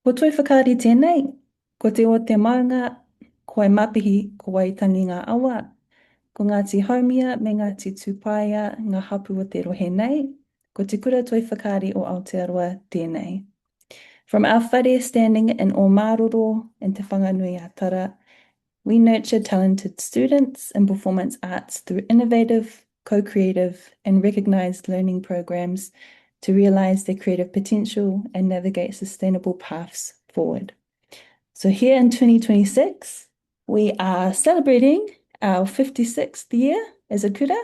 Ko Toi Whakaari tēnei, ko te o te maunga, ko ai mapihi, ko waitangi ngā awa, ko Ngāti Haumia me Ngāti Tūpaia, ngā hapu o te rohe nei, ko te kura Toi Whakaari o Aotearoa tēnei. From our whare standing in Ōmāroro and Te Whanganui a Tara, we nurture talented students in performance arts through innovative, co-creative and recognised learning programs to realise their creative potential and navigate sustainable paths forward. So here in 2026, we are celebrating our 56th year as a kura.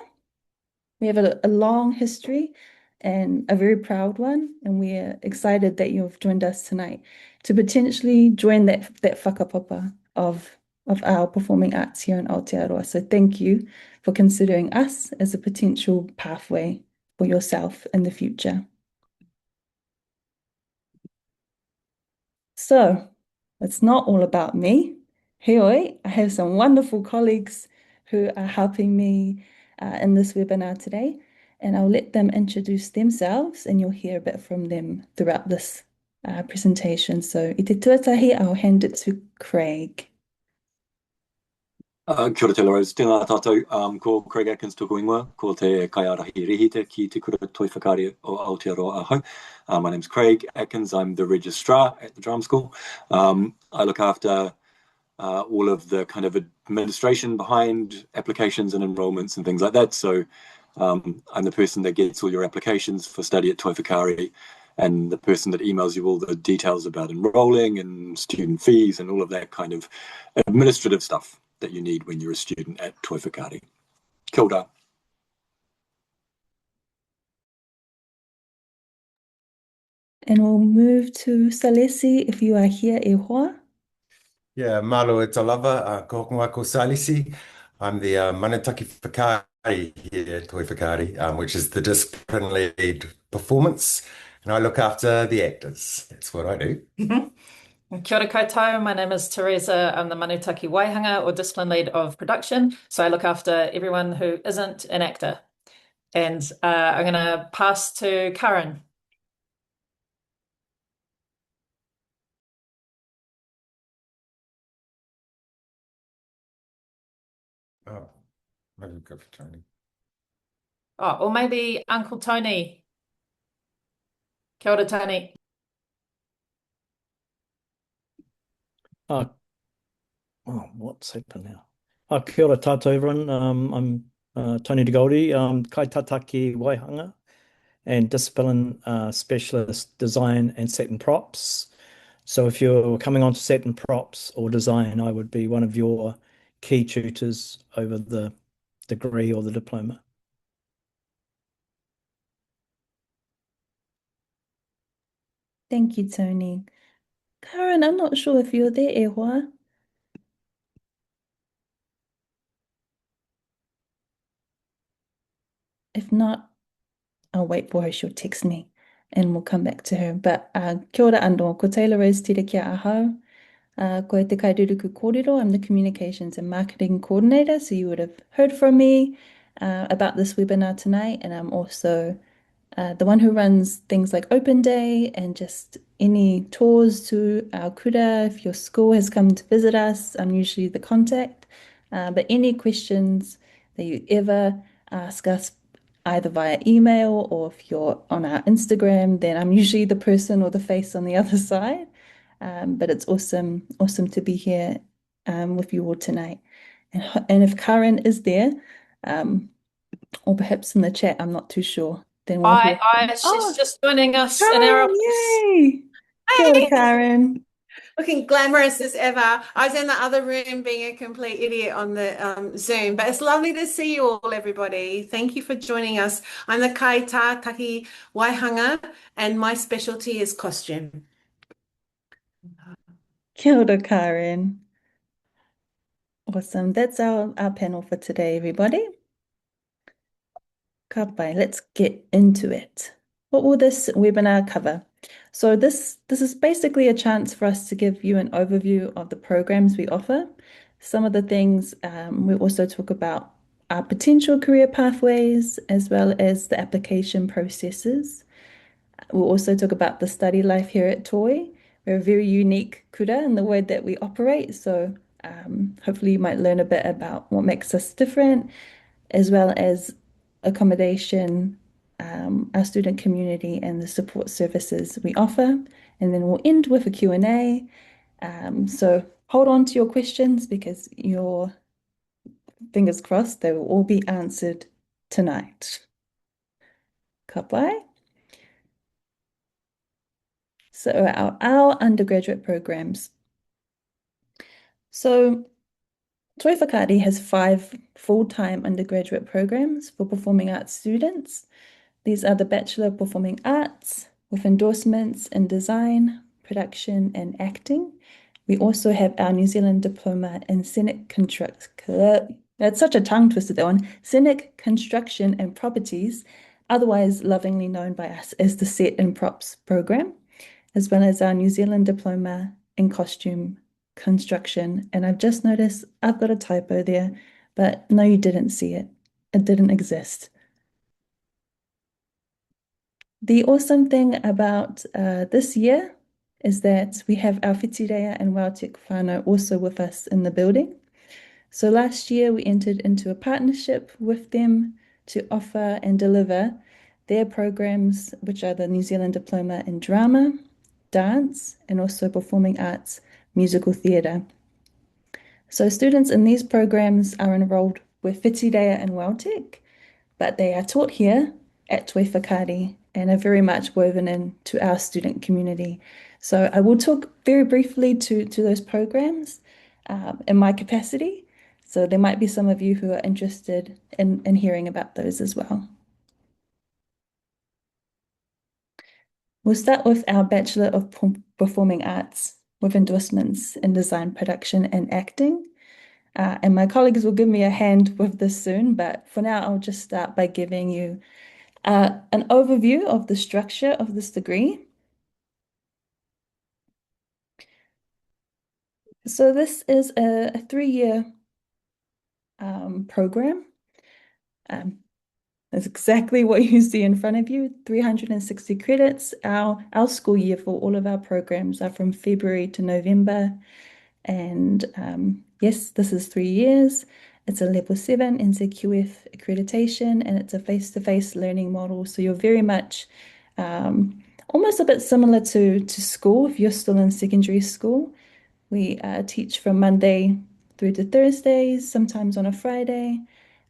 We have a long history and a very proud one, and we're excited that you've joined us tonight to potentially join that whakapapa of our performing arts here in Aotearoa. So thank you for considering us as a potential pathway for yourself in the future. So it's not all about me. Heoi, I have some wonderful colleagues who are helping me in this webinar today, and I'll let them introduce themselves and you'll hear a bit from them throughout this presentation. So i te tuatahi, I'll hand it to Craig. Kia ora te Rose, tēnā tātou, ko Craig Atkins tōku ingoa, ko te kaiarahi rihite ki te kura Toi Whakaari o Aotearoa ahau. My name's Craig Atkins, I'm the registrar at the drum school. I look after all of the kind of administration behind applications and enrollments and things like that. So I'm the person that gets all your applications for study at Toi Whakaari and the person that emails you all the details about enrolling and student fees and all of that kind of administrative stuff that you need when you're a student at Toi Whakaari. Kia ora. And we'll move to Salesi if you are here e hoa. Yeah, malo e talava, ko hokonga ko Salisi. I'm the Manataki Whakaari here at Toi Whakaari, which is the discipline lead performance, and I look after the actors. That's what I do. Kia ora koutou, my name is Teresa. I'm the Manutaki Waihanga or discipline lead of production. So I look after everyone who isn't an actor. And I'm going to pass to Karen. Oh, maybe go for Tony. Oh, or maybe Uncle Tony. Kia ora, Tony. Oh, what's happened now? Kia ora tātou everyone. I'm Tony De Goldie, Kaitataki Waihanga and discipline specialist design and satin props. So if you're coming on to satin props or design, I would be one of your key tutors over the degree or the diploma. Thank you, Tony. Karen, I'm not sure if you're there e hoa. If not, I'll wait for her. She'll text me and we'll come back to her. But kia ora anō, ko Taylor Rose tira kia ahau. Ko te kairuruku kōrero, I'm the communications and marketing coordinator. So you would have heard from me about this webinar tonight. And I'm also the one who runs things like Open Day and just any tours to our kura. If your school has come to visit us, I'm usually the contact. But any questions that you ever ask us, either via email or if you're on our Instagram, then I'm usually the person or the face on the other side. But it's awesome to be here with you all tonight. And if Karen is there, or perhaps in the chat, I'm not too sure. Then we'll hear. She's just joining us Karen, in our yay! Kia ora, Karen. Looking glamorous as ever. I was in the other room being a complete idiot on the Zoom, but it's lovely to see you all, everybody. Thank you for joining us. I'm the Kaita Taki Waihanga, and my specialty is costume. Kia ora, Karen. Awesome. That's our panel for today, everybody. Ka pai, let's get into it. What will this webinar cover? So this is basically a chance for us to give you an overview of the programs we offer. Some of the things we also talk about our potential career pathways as well as the application processes. We'll also talk about the study life here at Toi, We're a very unique kura in the way that we operate. So hopefully you might learn a bit about what makes us different, as well as accommodation, our student community, and the support services we offer. And then we'll end with a Q&A. So hold on to your questions because your fingers crossed they will all be answered tonight. Ka pai. So our undergraduate programs. So Toi Whakaari has 5 full-time undergraduate programs for performing arts students. These are the Bachelor of Performing Arts with endorsements in design, production, and acting. We also have our New Zealand Diploma in Scenic Construction. That's such a tongue twister, that one. Scenic Construction and Properties, otherwise lovingly known by us as the Set and Props program, as well as our New Zealand Diploma in Costume Construction. And I've just noticed I've got a typo there, but no, you didn't see it. It didn't exist. The awesome thing about this year is that we have our Whitireia and Wautek whānau also with us in the building. So last year we entered into a partnership with them to offer and deliver their programs, which are the New Zealand Diploma in Drama, Dance, and also Performing Arts, Musical Theatre. So students in these programs are enrolled with Whitireia and Wautek, but they are taught here at Toi Whakaari and are very much woven into our student community. So I will talk very briefly to those programs in my capacity. So there might be some of you who are interested in hearing about those as well. We'll start with our Bachelor of Performing Arts with endorsements in design, production, and acting. And my colleagues will give me a hand with this soon, but for now, I'll just start by giving you an overview of the structure of this degree. So this is a 3-year program. That's exactly what you see in front of you, 360 credits. Our school year for all of our programs are from February to November. And yes, this is 3 years. It's a level 7 NZQF accreditation, and it's a face-to-face learning model. So you're very much almost a bit similar to school if you're still in secondary school. We teach from Monday through to Thursdays, sometimes on a Friday,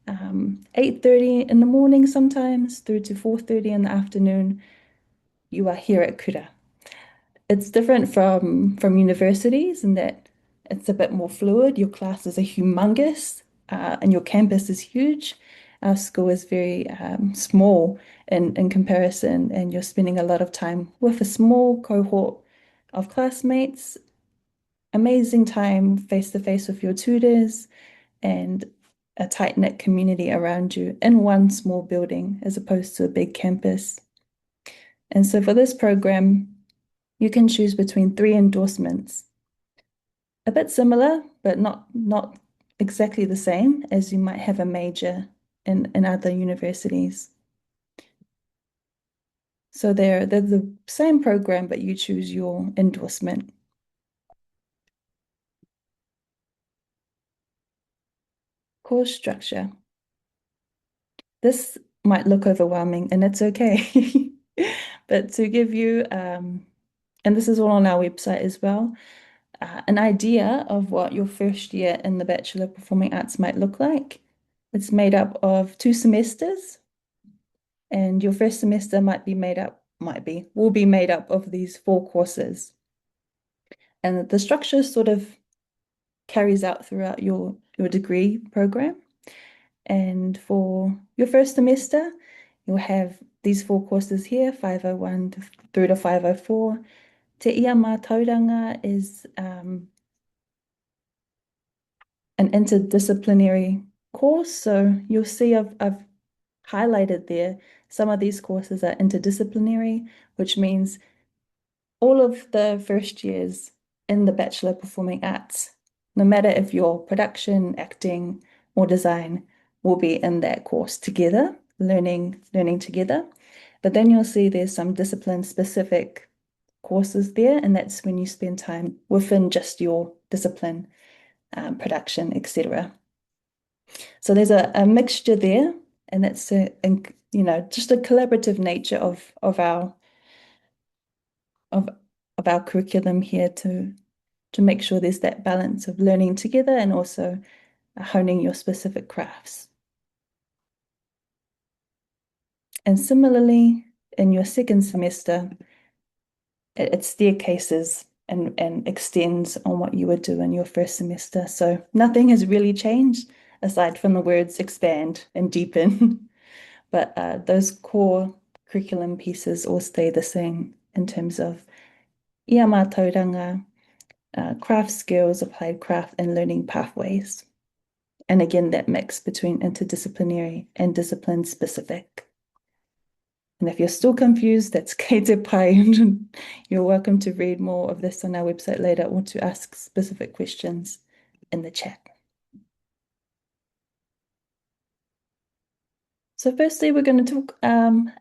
8:30 in the morning sometimes through to 4:30 in the afternoon. You are here at Kura. It's different from universities in that it's a bit more fluid. Your classes are humongous and your campus is huge. Our school is very small in comparison, and you're spending a lot of time with a small cohort of classmates, amazing time face to face with your tutors, and a tight-knit community around you in one small building as opposed to a big campus. And so for this program, you can choose between 3 endorsements. A bit similar, but not exactly the same as you might have a major in other universities. So they're the same program, but you choose your endorsement. Course structure. This might look overwhelming, and it's okay. But to give you, and this is all on our website as well, an idea of what your first year in the Bachelor of Performing Arts might look like. It's made up of 2 semesters, and your first semester will be made up of these 4 courses. And the structure sort of carries out throughout your degree program. And for your first semester, you'll have these 4 courses here, 501 through to 504. Te ia mātauranga is an interdisciplinary course. So you'll see I've highlighted there, some of these courses are interdisciplinary, which means all of the first years in the Bachelor of Performing Arts, no matter if you're production, acting, or design, will be in that course together, learning together. But then you'll see there's some discipline-specific courses there, and that's when you spend time within just your discipline, production, etc. So there's a mixture there, and that's just a collaborative nature of our curriculum here to make sure there's that balance of learning together and also honing your specific crafts. And similarly, in your second semester, it staircases and extends on what you would do in your first semester. So nothing has really changed aside from the words expand and deepen. But those core curriculum pieces all stay the same in terms of ia mātauranga, craft skills, applied craft, and learning pathways. And again, that mix between interdisciplinary and discipline specific. And if you're still confused, that's kate pai. You're welcome to read more of this on our website later or to ask specific questions in the chat. So firstly, we're going to talk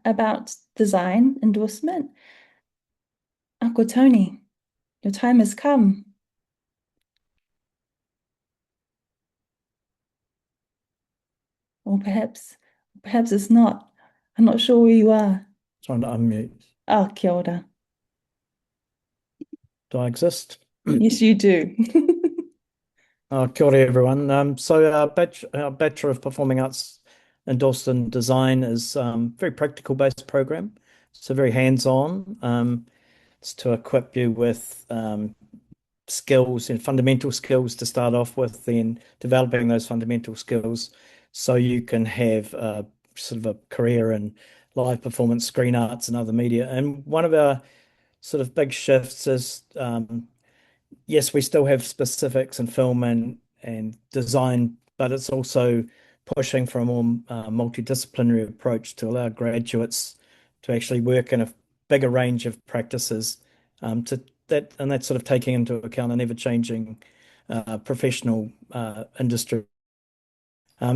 about design endorsement. Uncle Tony, your time has come. Or perhaps it's not. I'm not sure where you are. Trying to unmute. Oh, kia ora. Do I exist? Yes, you do. Kia ora, everyone. So our Bachelor of Performing Arts endorsed in design is very practical based program. So very hands-on. It's to equip you with skills and fundamental skills to start off with, then developing those fundamental skills so you can have sort of a career in live performance, screen arts, and other media. And one of our sort of big shifts is yes, we still have specifics in film and design, but it's also pushing for a more multidisciplinary approach to allow graduates to actually work in a bigger range of practices and that's sort of taking into account an ever-changing professional industry.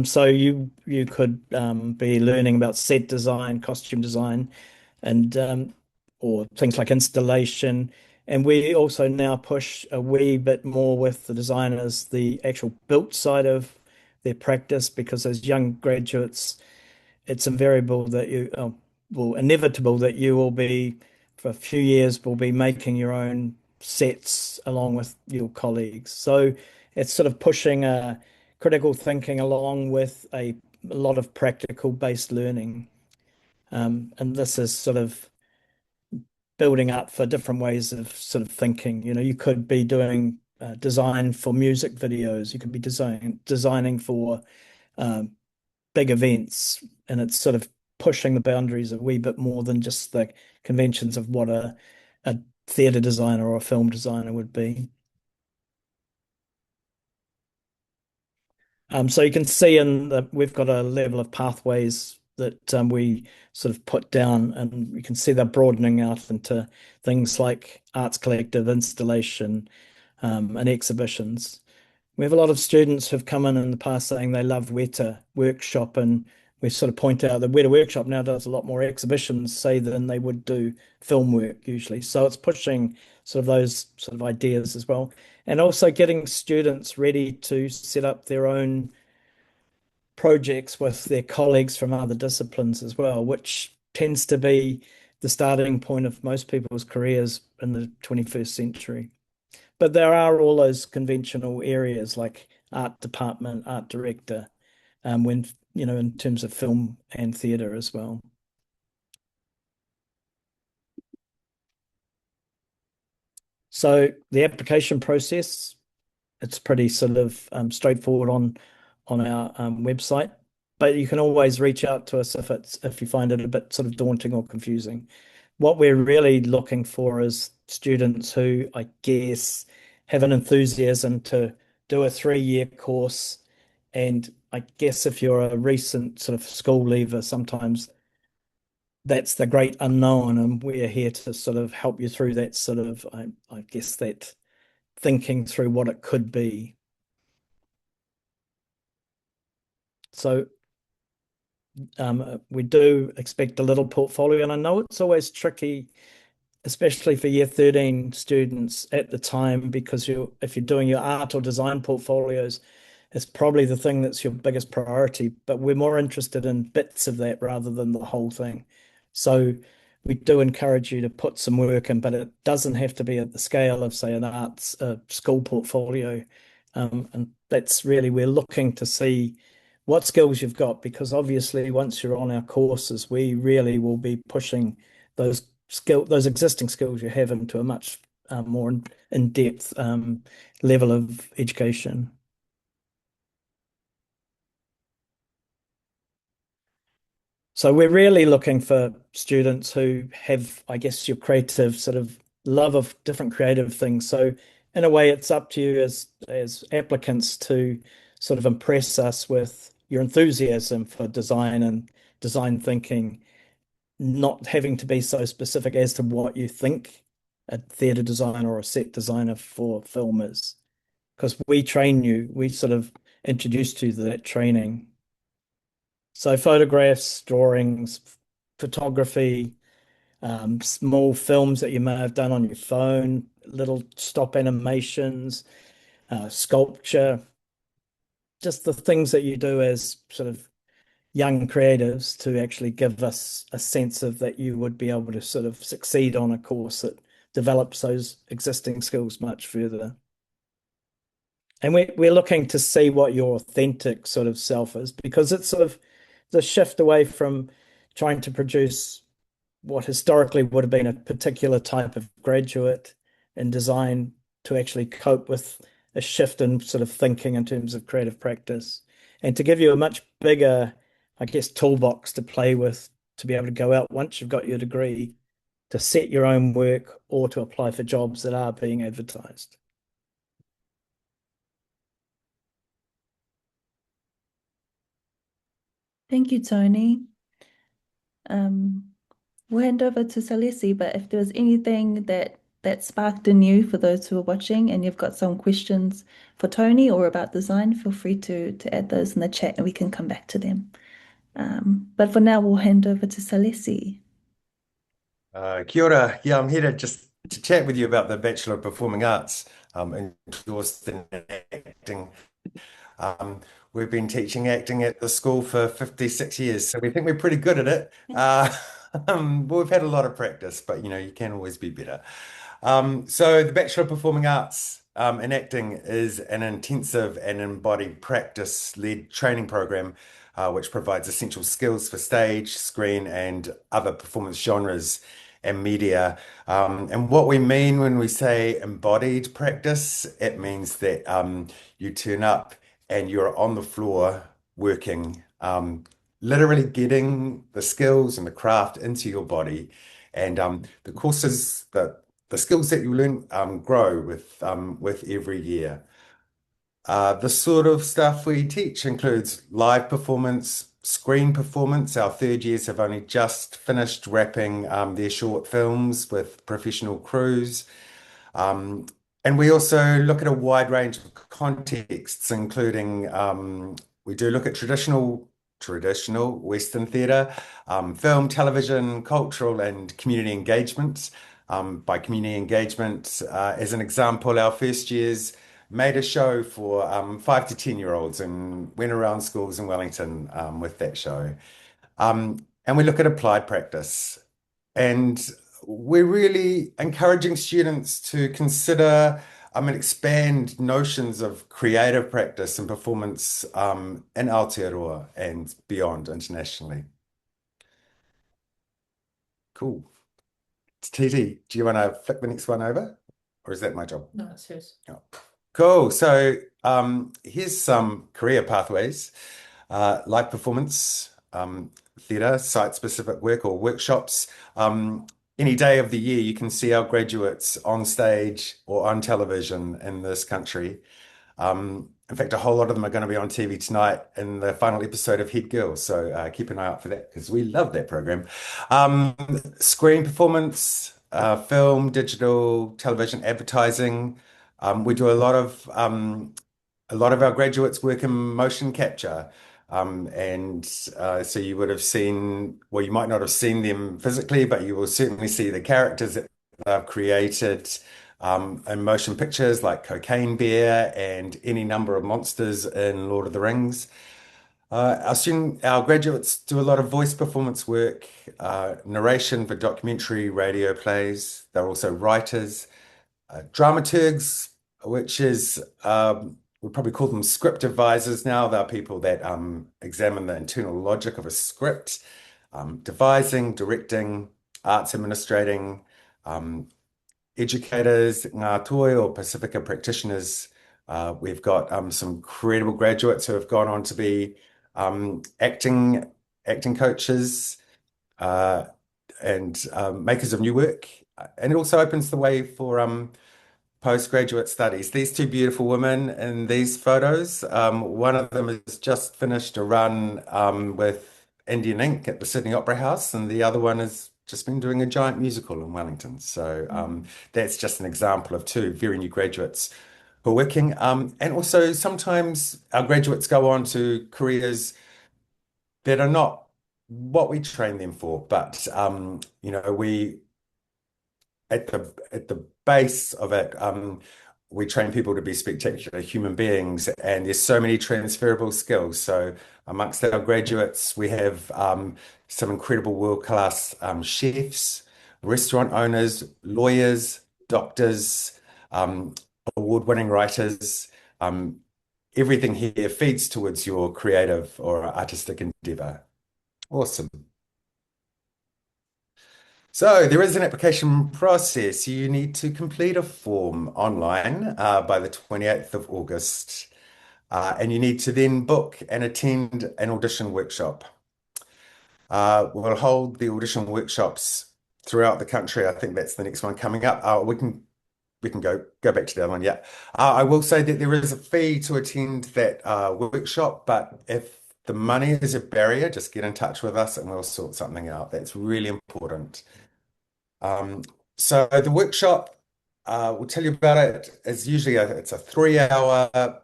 So you could be learning about set design, costume design, and or things like installation. And we also now push a wee bit more with the designers, the actual built side of their practice, because as young graduates, it's invariable that inevitable that you will be, for a few years, will be making your own sets along with your colleagues. So it's sort of pushing critical thinking along with a lot of practical based learning. And this is sort of building up for different ways of sort of thinking. You could be doing design for music videos. You could be designing for big events, and it's sort of pushing the boundaries a wee bit more than just the conventions of what a theatre designer or a film designer would be. So you can see we've got a level of pathways that we sort of put down, and you can see they're broadening out into things like arts collective, installation, and exhibitions. We have a lot of students who've come in the past saying they love Weta Workshop, and we sort of point out that Weta Workshop now does a lot more exhibitions, say, than they would do film work usually. So it's pushing sort of those sort of ideas as well. And also getting students ready to set up their own projects with their colleagues from other disciplines as well, which tends to be the starting point of most people's careers in the 21st century. But there are all those conventional areas like art department, art director, when in terms of film and theatre as well. So the application process, it's pretty sort of straightforward on our website, but you can always reach out to us if you find it a bit sort of daunting or confusing. What we're really looking for is students who, I guess, have an enthusiasm to do a 3-year course. And I guess if you're a recent sort of school leaver, sometimes that's the great unknown, and we're here to sort of help you through that sort of, I guess, that thinking through what it could be. So we do expect a little portfolio, and I know it's always tricky especially for year 13 students at the time, because if you're doing your art or design portfolios, it's probably the thing that's your biggest priority, but we're more interested in bits of that rather than the whole thing. So we do encourage you to put some work in, but it doesn't have to be at the scale of, say, an arts school portfolio. And that's really, we're looking to see what skills you've got, because obviously once you're on our courses, we really will be pushing those existing skills you have into a much more in-depth level of education. So we're really looking for students who have, I guess, your creative sort of love of different creative things. So in a way, it's up to you as applicants to sort of impress us with your enthusiasm for design and design thinking, not having to be so specific as to what you think a theatre designer or a set designer for film is. Because we train you, we sort of introduced you to that training. So photographs, drawings, photography, small films that you may have done on your phone, little stop animations, sculpture, just the things that you do as sort of young creatives to actually give us a sense of that you would be able to sort of succeed on a course that develops those existing skills much further. And we're looking to see what your authentic sort of self is, because it's sort of the shift away from trying to produce what historically would have been a particular type of graduate in design to actually cope with a shift in sort of thinking in terms of creative practice, and to give you a much bigger, I guess, toolbox to play with to be able to go out once you've got your degree to set your own work or to apply for jobs that are being advertised. Thank you, Tony. We'll hand over to Salesi, but if there was anything that sparked in you for those who are watching and you've got some questions for Tony or about design, feel free to add those in the chat and we can come back to them. But for now, we'll hand over to Salesi. Kia ora. Yeah, I'm here to chat with you about the Bachelor of Performing Arts endorsed in acting. We've been teaching acting at the school for 56 years, so we think we're pretty good at it. We've had a lot of practice, but you can always be better. So the Bachelor of Performing Arts in acting is an intensive and embodied practice-led training program which provides essential skills for stage, screen, and other performance genres and media. And what we mean when we say embodied practice, it means that you turn up and you're on the floor working, literally getting the skills and the craft into your body. And the courses, the skills that you learn grow with every year. The sort of stuff we teach includes live performance, screen performance. Our third years have only just finished wrapping their short films with professional crews. And we also look at a wide range of contexts, including we do look at traditional Western theatre, film, television, cultural, and community engagement. By community engagement, as an example, our first years made a show for 5 to 10-year-olds and went around schools in Wellington with that show. And we look at applied practice. And we're really encouraging students to consider and expand notions of creative practice and performance in Aotearoa and beyond internationally. Cool. Titi, do you want to flick the next one over? Or is that my job? No, it's yours. Oh. Cool. So here's some career pathways, live performance, theatre, site-specific work or workshops. Any day of the year, you can see our graduates on stage or on television in this country. In fact, a whole lot of them are going to be on TV tonight in the final episode of Head Girl. So keep an eye out for that because we love that program. Screen performance, film, digital, television, advertising. We do a lot of our graduates work in motion capture. So you would have seen, well, you might not have seen them physically, but you will certainly see the characters that they've created in motion pictures like Cocaine Bear and any number of monsters in Lord of the Rings. Our graduates do a lot of voice performance work, narration for documentary radio plays. They're also writers, dramaturgs, which is we probably call them script advisors now. They're people that examine the internal logic of a script, devising, directing, arts administrating, educators, ngā toi or Pacifica practitioners. We've got some incredible graduates who have gone on to be acting coaches and makers of new work. And it also opens the way for postgraduate studies. These two beautiful women in these photos, one of them has just finished a run with Indian Ink at the Sydney Opera House, and the other one has just been doing a giant musical in Wellington. So that's just an example of two very new graduates who are working. And also sometimes our graduates go on to careers that are not what we train them for, but we at the base of it, we train people to be spectacular human beings, and there's so many transferable skills. So amongst our graduates, we have some incredible world-class chefs, restaurant owners, lawyers, doctors, award-winning writers. Everything here feeds towards your creative or artistic endeavor. Awesome. So there is an application process. You need to complete a form online by the 28th of August, and you need to then book and attend an audition workshop. We'll hold the audition workshops throughout the country. I think that's the next one coming up. We can go back to that one. Yeah, I will say that there is a fee to attend that workshop, but if the money is a barrier, just get in touch with us and we'll sort something out. That's really important. So the workshop, we'll tell you about it. It's usually it's a 3-hour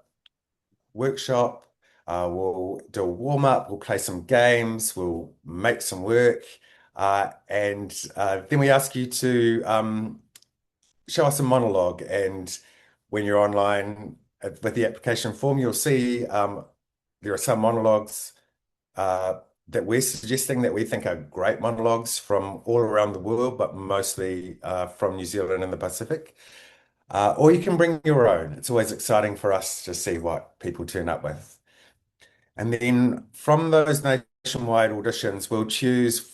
workshop. We'll do a warm-up, we'll play some games, we'll make some work, and then we ask you to show us a monologue. And when you're online with the application form, you'll see there are some monologues that we're suggesting that we think are great monologues from all around the world, but mostly from New Zealand and the Pacific. Or you can bring your own. It's always exciting for us to see what people turn up with. And then from those nationwide auditions, we'll choose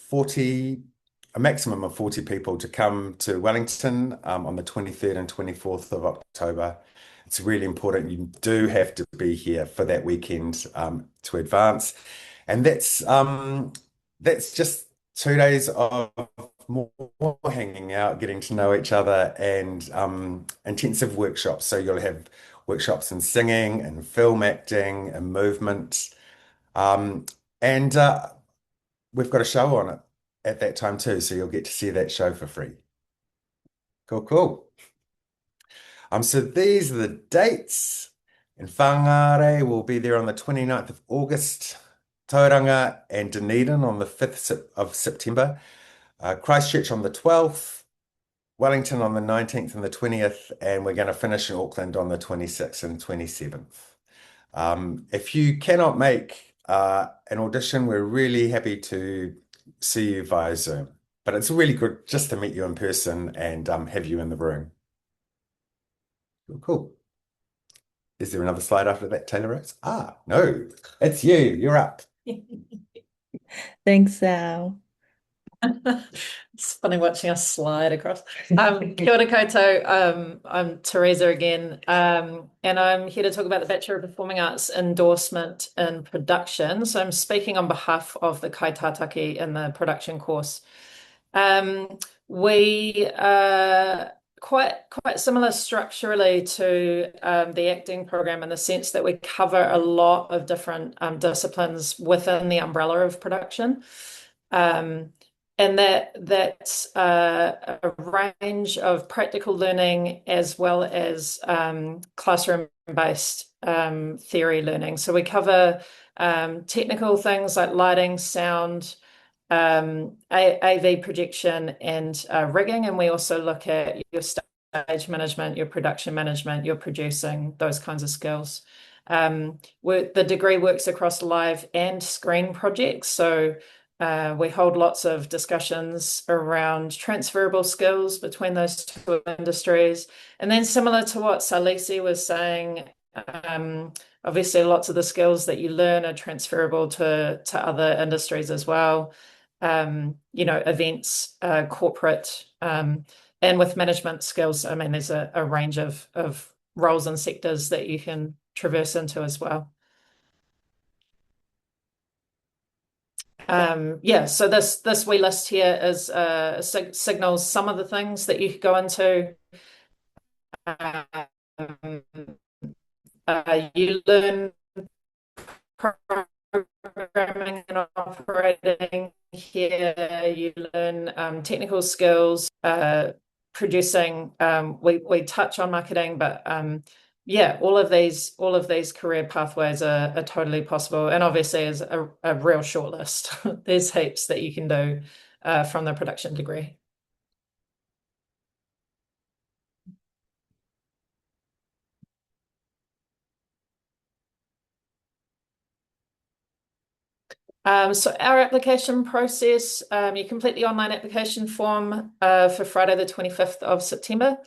a maximum of 40 people to come to Wellington on the 23rd and 24th of October. It's really important. You do have to be here for that weekend to advance. And that's just 2 days of more hanging out, getting to know each other, and intensive workshops. So you'll have workshops in singing and film acting and movement. And we've got a show on it at that time too, so you'll get to see that show for free. Cool. So these are the dates. In Whangare, we'll be there on the 29th of August. Tauranga and Dunedin on the 5th of September. Christchurch on the 12th. Wellington on the 19th and the 20th. And we're going to finish in Auckland on the 26th and 27th. If you cannot make an audition, we're really happy to see you via Zoom. But it's really good just to meet you in person and have you in the room. Cool. Is there another slide after that, Taylor Rose? No, it's you. You're up. Thanks, Al. It's funny watching us slide across. Kia ora koutou. I'm Teresa again, and I'm here to talk about the Bachelor of Performing Arts endorsement in production. So I'm speaking on behalf of the kaitātaki in the production course. We quite similar structurally to the acting program in the sense that we cover a lot of different disciplines within the umbrella of production. And that's a range of practical learning as well as classroom-based theory learning. So we cover technical things like lighting, sound, AV projection and rigging, and we also look at your stage management, your production management, your producing, those kinds of skills. The degree works across live and screen projects, so we hold lots of discussions around transferable skills between those two industries. And then similar to what Salisi was saying, obviously lots of the skills that you learn are transferable to other industries as well. Events, corporate, and with management skills, I mean, there's a range of roles and sectors that you can traverse into as well. So this wee list here is signals some of the things that you could go into. You learn programming and operating here. You learn technical skills, producing. We touch on marketing, but all of these career pathways are totally possible, and obviously is a real short list. There's heaps that you can do from the production degree. So our application process, you complete the online application form for Friday the 25th of September.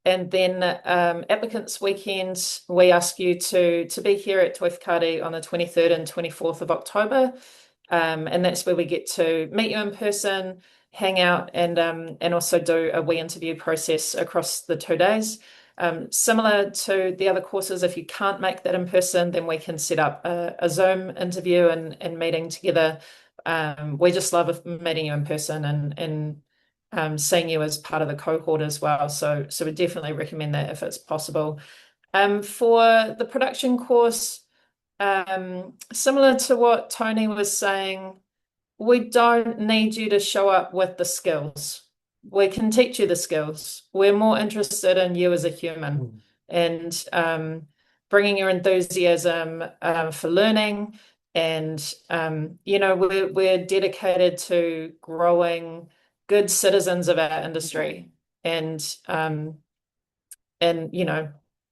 And then applicants weekend, we ask you to be here at Toi Whakaari on the 23rd and 24th of October. And that's where we get to meet you in person, hang out, and also do a wee interview process across the 2 days. Similar to the other courses, if you can't make that in person, then we can set up a Zoom interview and meeting together. We just love meeting you in person and seeing you as part of the cohort as well. So we definitely recommend that if it's possible. For the production course, similar to what Tony was saying, we don't need you to show up with the skills. We can teach you the skills. We're more interested in you as a human and bringing your enthusiasm for learning. And, we're dedicated to growing good citizens of our industry and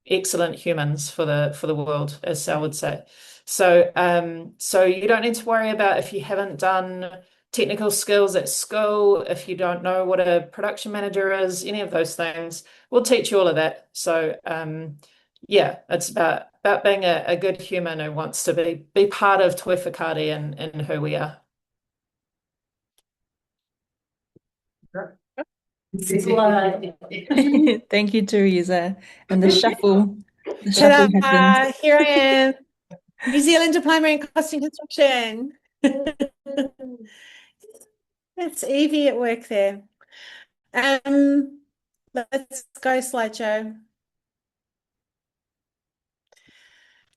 excellent humans for the world, as Sal would say. So you don't need to worry about if you haven't done technical skills at school, if you don't know what a production manager is, any of those things. We'll teach you all of that. So it's about being a good human who wants to be part of Toi Whakaari and who we are. Thank you, Teresa. And the shuffle Ta-da! happens. Here I am. New Zealand Diploma in Costume Construction. That's Evie at work there. Let's go, slideshow.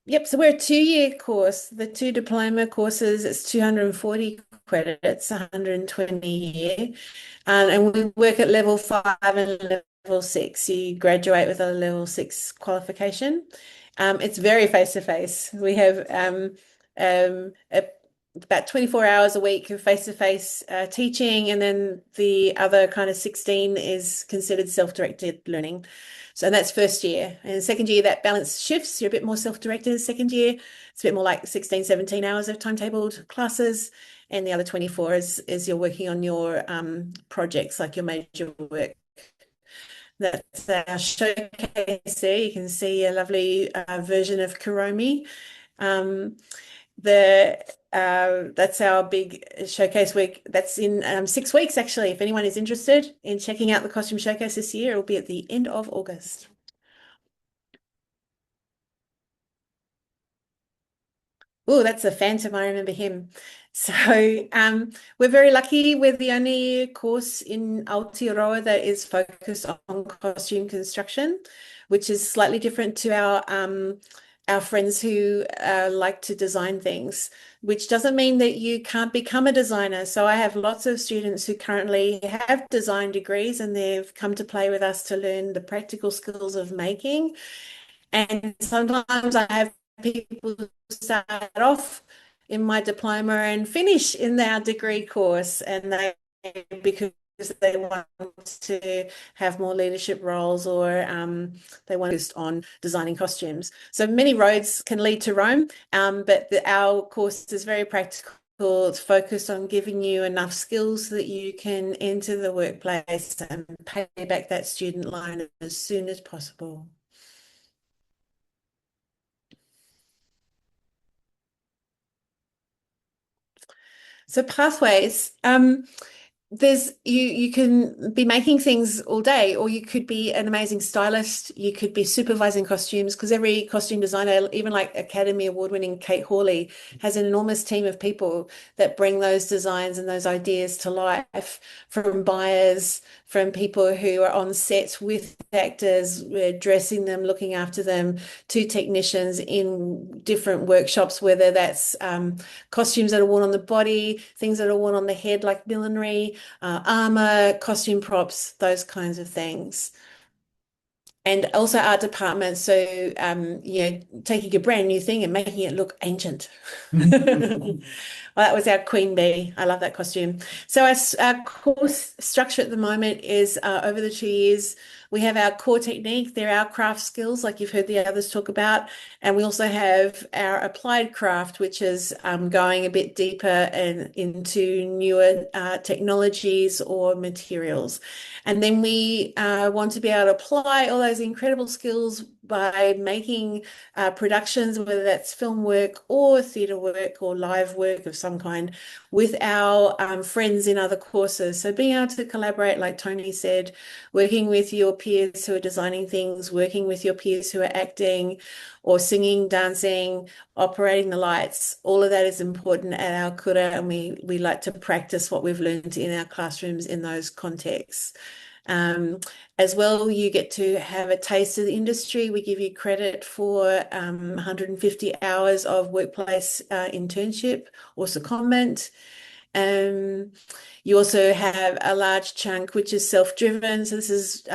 Yep, so we're a 2-year course. The 2 diploma courses, it's 240 credits, 120 a year. And we work at level 5 and level 6. You graduate with a level 6 qualification. It's very face-to-face. We have about 24 hours a week of face-to-face teaching, and then the other kind of 16 is considered self-directed learning. So that's first year. And second year, that balance shifts. You're a bit more self-directed. Second year, it's a bit more like 16, 17 hours of timetabled classes. And the other 24 is you're working on your projects, like your major work. That's our showcase there. You can see a lovely version of Kuromi. That's our big showcase week. That's in 6 weeks, actually. If anyone is interested in checking out the costume showcase this year, it will be at the end of August. Oh, that's a phantom. I remember him. So we're very lucky. We're the only course in Aotearoa that is focused on costume construction, which is slightly different to our friends who like to design things, which doesn't mean that you can't become a designer. So I have lots of students who currently have design degrees and they've come to play with us to learn the practical skills of making. And sometimes I have people start off in my diploma and finish in our degree course, and because they want to have more leadership roles, or they want to focus on designing costumes. So many roads can lead to Rome, but our course is very practical. It's focused on giving you enough skills so that you can enter the workplace and pay back that student loan as soon as possible. So pathways, you can be making things all day, or you could be an amazing stylist. You could be supervising costumes, because every costume designer, even like Academy Award-winning Kate Hawley, has an enormous team of people that bring those designs and those ideas to life, from buyers, from people who are on set with actors, dressing them, looking after them, to technicians in different workshops, whether that's costumes that are worn on the body, things that are worn on the head like millinery, armor, costume props, those kinds of things. And also art departments, so taking a brand new thing and making it look ancient. Well, that was our queen bee. I love that costume. So our course structure at the moment is over the 2 years, we have our core technique. They're our craft skills, like you've heard the others talk about. And we also have our applied craft, which is going a bit deeper and into newer technologies or materials. And then we want to be able to apply all those incredible skills by making productions, whether that's film work or theatre work or live work of some kind, with our friends in other courses. So being able to collaborate, like Tony said, working with your peers who are designing things, working with your peers who are acting or singing, dancing, operating the lights, all of that is important at our kura, and we like to practice what we've learned in our classrooms in those contexts. As well, you get to have a taste of the industry. We give you credit for 150 hours of workplace internship or secondment. You also have a large chunk which is self-driven. So this is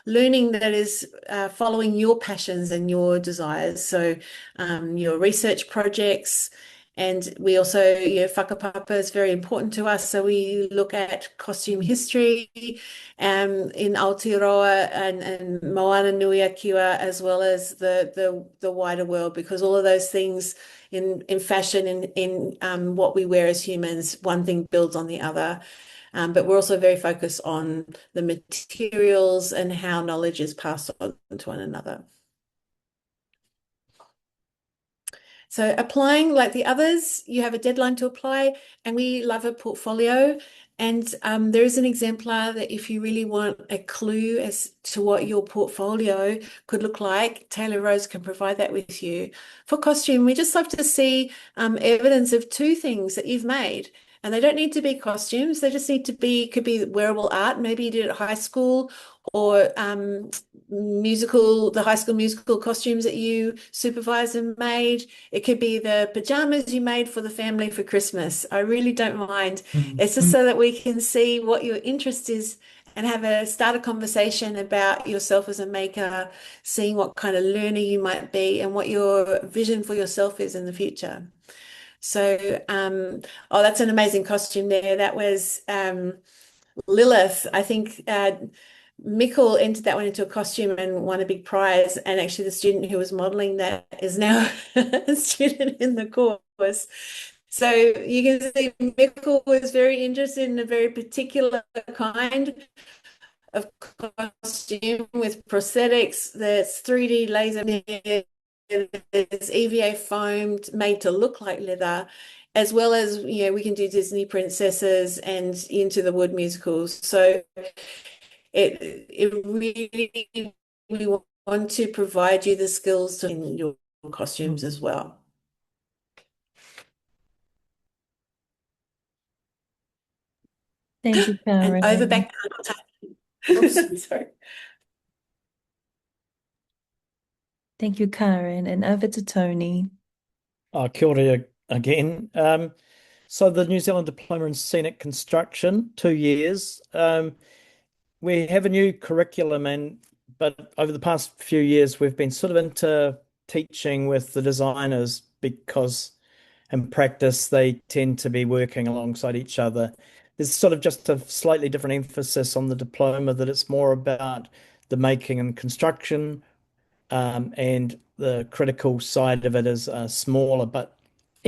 learning that is following your passions and your desires. So your research projects. And we also, whakapapa is very important to us. So we look at costume history in Aotearoa and Moana Nui Akiwa, as well as the wider world, because all of those things in fashion, in what we wear as humans, one thing builds on the other. But we're also very focused on the materials and how knowledge is passed on to one another. So applying, like the others, you have a deadline to apply, and we love a portfolio. And there is an exemplar that if you really want a clue as to what your portfolio could look like, Taylor Rose can provide that with you. For costume, we just love to see evidence of 2 things that you've made. And they don't need to be costumes. They just need to be, could be wearable art. Maybe you did it at high school, or the high school musical costumes that you supervised and made. It could be the pajamas you made for the family for Christmas. I really don't mind. It's just so that we can see what your interest is and start a conversation about yourself as a maker, seeing what kind of learner you might be and what your vision for yourself is in the future. So, that's an amazing costume there. That was Lilith. I think Mikkel entered that one into a costume and won a big prize. And actually the student who was modeling that is now a student in the course. So you can see Mikkel was very interested in a very particular kind of costume with prosthetics that's 3D laser. It's EVA foamed, made to look like leather, as well as, we can do Disney princesses and Into the Wood musicals. So it really, we want to provide you the skills to in your costumes as well. Thank you, Karen. And over back. Oops, sorry. Thank you, Karen. And over to Tony. Kia ora again. So the New Zealand Diploma in Scenic Construction, 2 years. We have a new curriculum, but over the past few years, we've been sort of into teaching with the designers, because and practice, they tend to be working alongside each other. There's sort of just a slightly different emphasis on the diploma, that it's more about the making and construction, and the critical side of it is a smaller but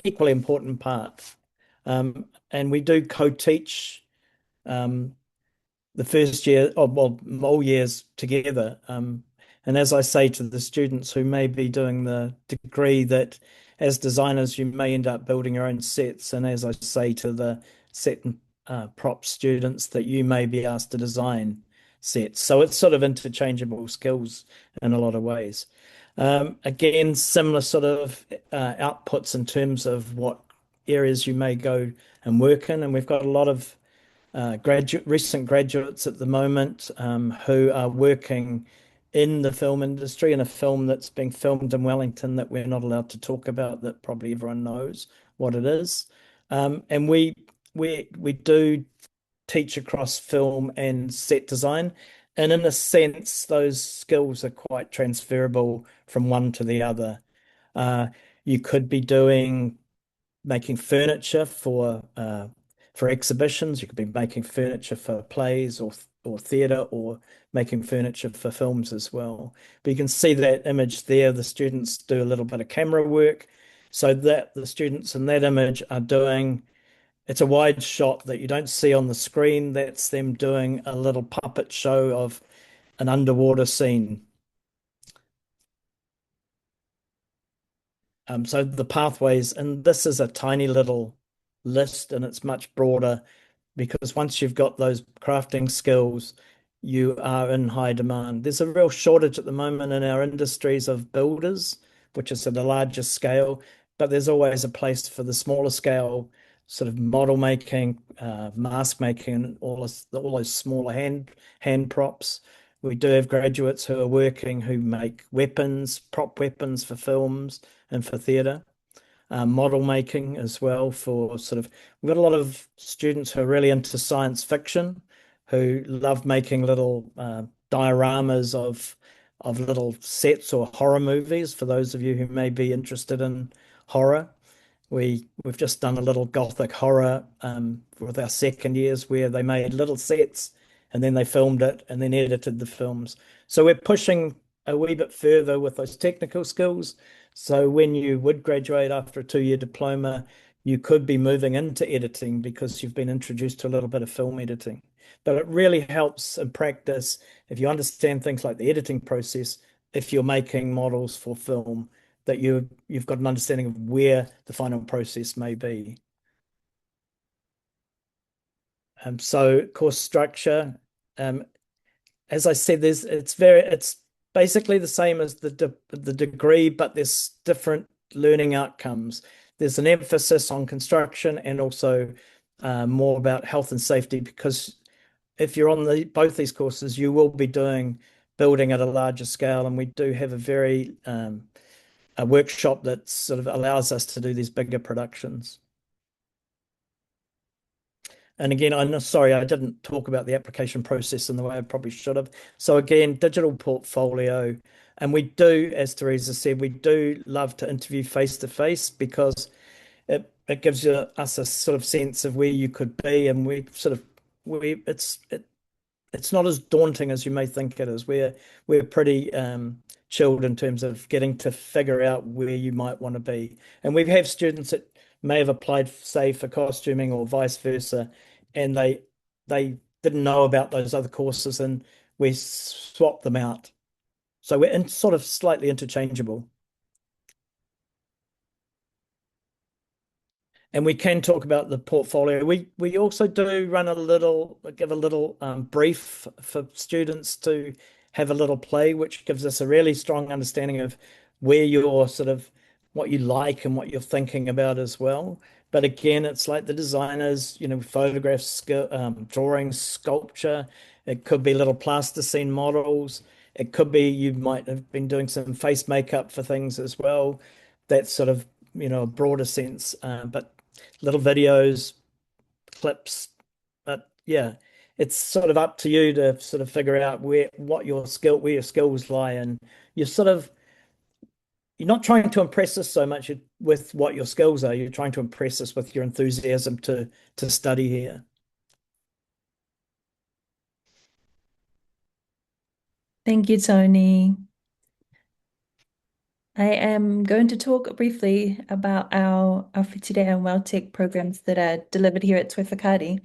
equally important part. And we do co-teach the first year, all years together. And as I say to the students who may be doing the degree, that as designers, you may end up building your own sets. And as I say to the set and prop students, that you may be asked to design sets. So it's sort of interchangeable skills in a lot of ways. Again, similar sort of outputs in terms of what areas you may go and work in. And we've got a lot of recent graduates at the moment who are working in the film industry, in a film that's being filmed in Wellington that we're not allowed to talk about, that probably everyone knows what it is. And we do teach across film and set design. And in a sense, those skills are quite transferable from one to the other. You could be doing making furniture for exhibitions. You could be making furniture for plays or theatre, or making furniture for films as well. But you can see that image there. The students do a little bit of camera work, so that the students in that image are doing, it's a wide shot that you don't see on the screen. That's them doing a little puppet show of an underwater scene. So the pathways, and this is a tiny little list, and it's much broader, because once you've got those crafting skills, you are in high demand. There's a real shortage at the moment in our industries of builders, which is at a larger scale, but there's always a place for the smaller scale sort of model making, mask making, and all those smaller hand props. We do have graduates who are working who make weapons, prop weapons for films and for theatre. Model making as well, for sort of, we've got a lot of students who are really into science fiction, who love making little dioramas of little sets or horror movies, for those of you who may be interested in horror. We've just done a little gothic horror with our second years, where they made little sets and then they filmed it and then edited the films. So we're pushing a wee bit further with those technical skills. So when you would graduate after a 2-year diploma, you could be moving into editing because you've been introduced to a little bit of film editing. But it really helps in practice if you understand things like the editing process, if you're making models for film, that you've got an understanding of where the final process may be. So course structure, as I said, it's basically the same as the degree, but there's different learning outcomes. There's an emphasis on construction, and also more about health and safety, because if you're on both these courses, you will be doing building at a larger scale, and we do have a workshop that sort of allows us to do these bigger productions. And again, I'm sorry, I didn't talk about the application process in the way I probably should have. So again, digital portfolio. And we do, as Teresa said, we do love to interview face to face, because it gives us a sort of sense of where you could be. And it's not as daunting as you may think it is. We're pretty chilled in terms of getting to figure out where you might want to be. And we have students that may have applied, say, for costuming or vice versa, and they didn't know about those other courses, and we swapped them out. So we're sort of slightly interchangeable. And we can talk about the portfolio. We also do give a little brief for students to have a little play, which gives us a really strong understanding of where you're sort of, what you like and what you're thinking about as well. But again, it's like the designers, photographs, drawing, sculpture. It could be little plasticine models. It could be you might have been doing some face makeup for things as well. That's sort of, a broader sense. But little videos, clips. But yeah, it's sort of up to you to sort of figure out where your skills lie, and you sort of, you're not trying to impress us so much with what your skills are. You're trying to impress us with your enthusiasm to study here. Thank you, Tony. I am going to talk briefly about our Whitireia and WellTech programs that are delivered here at Toi Whakaari.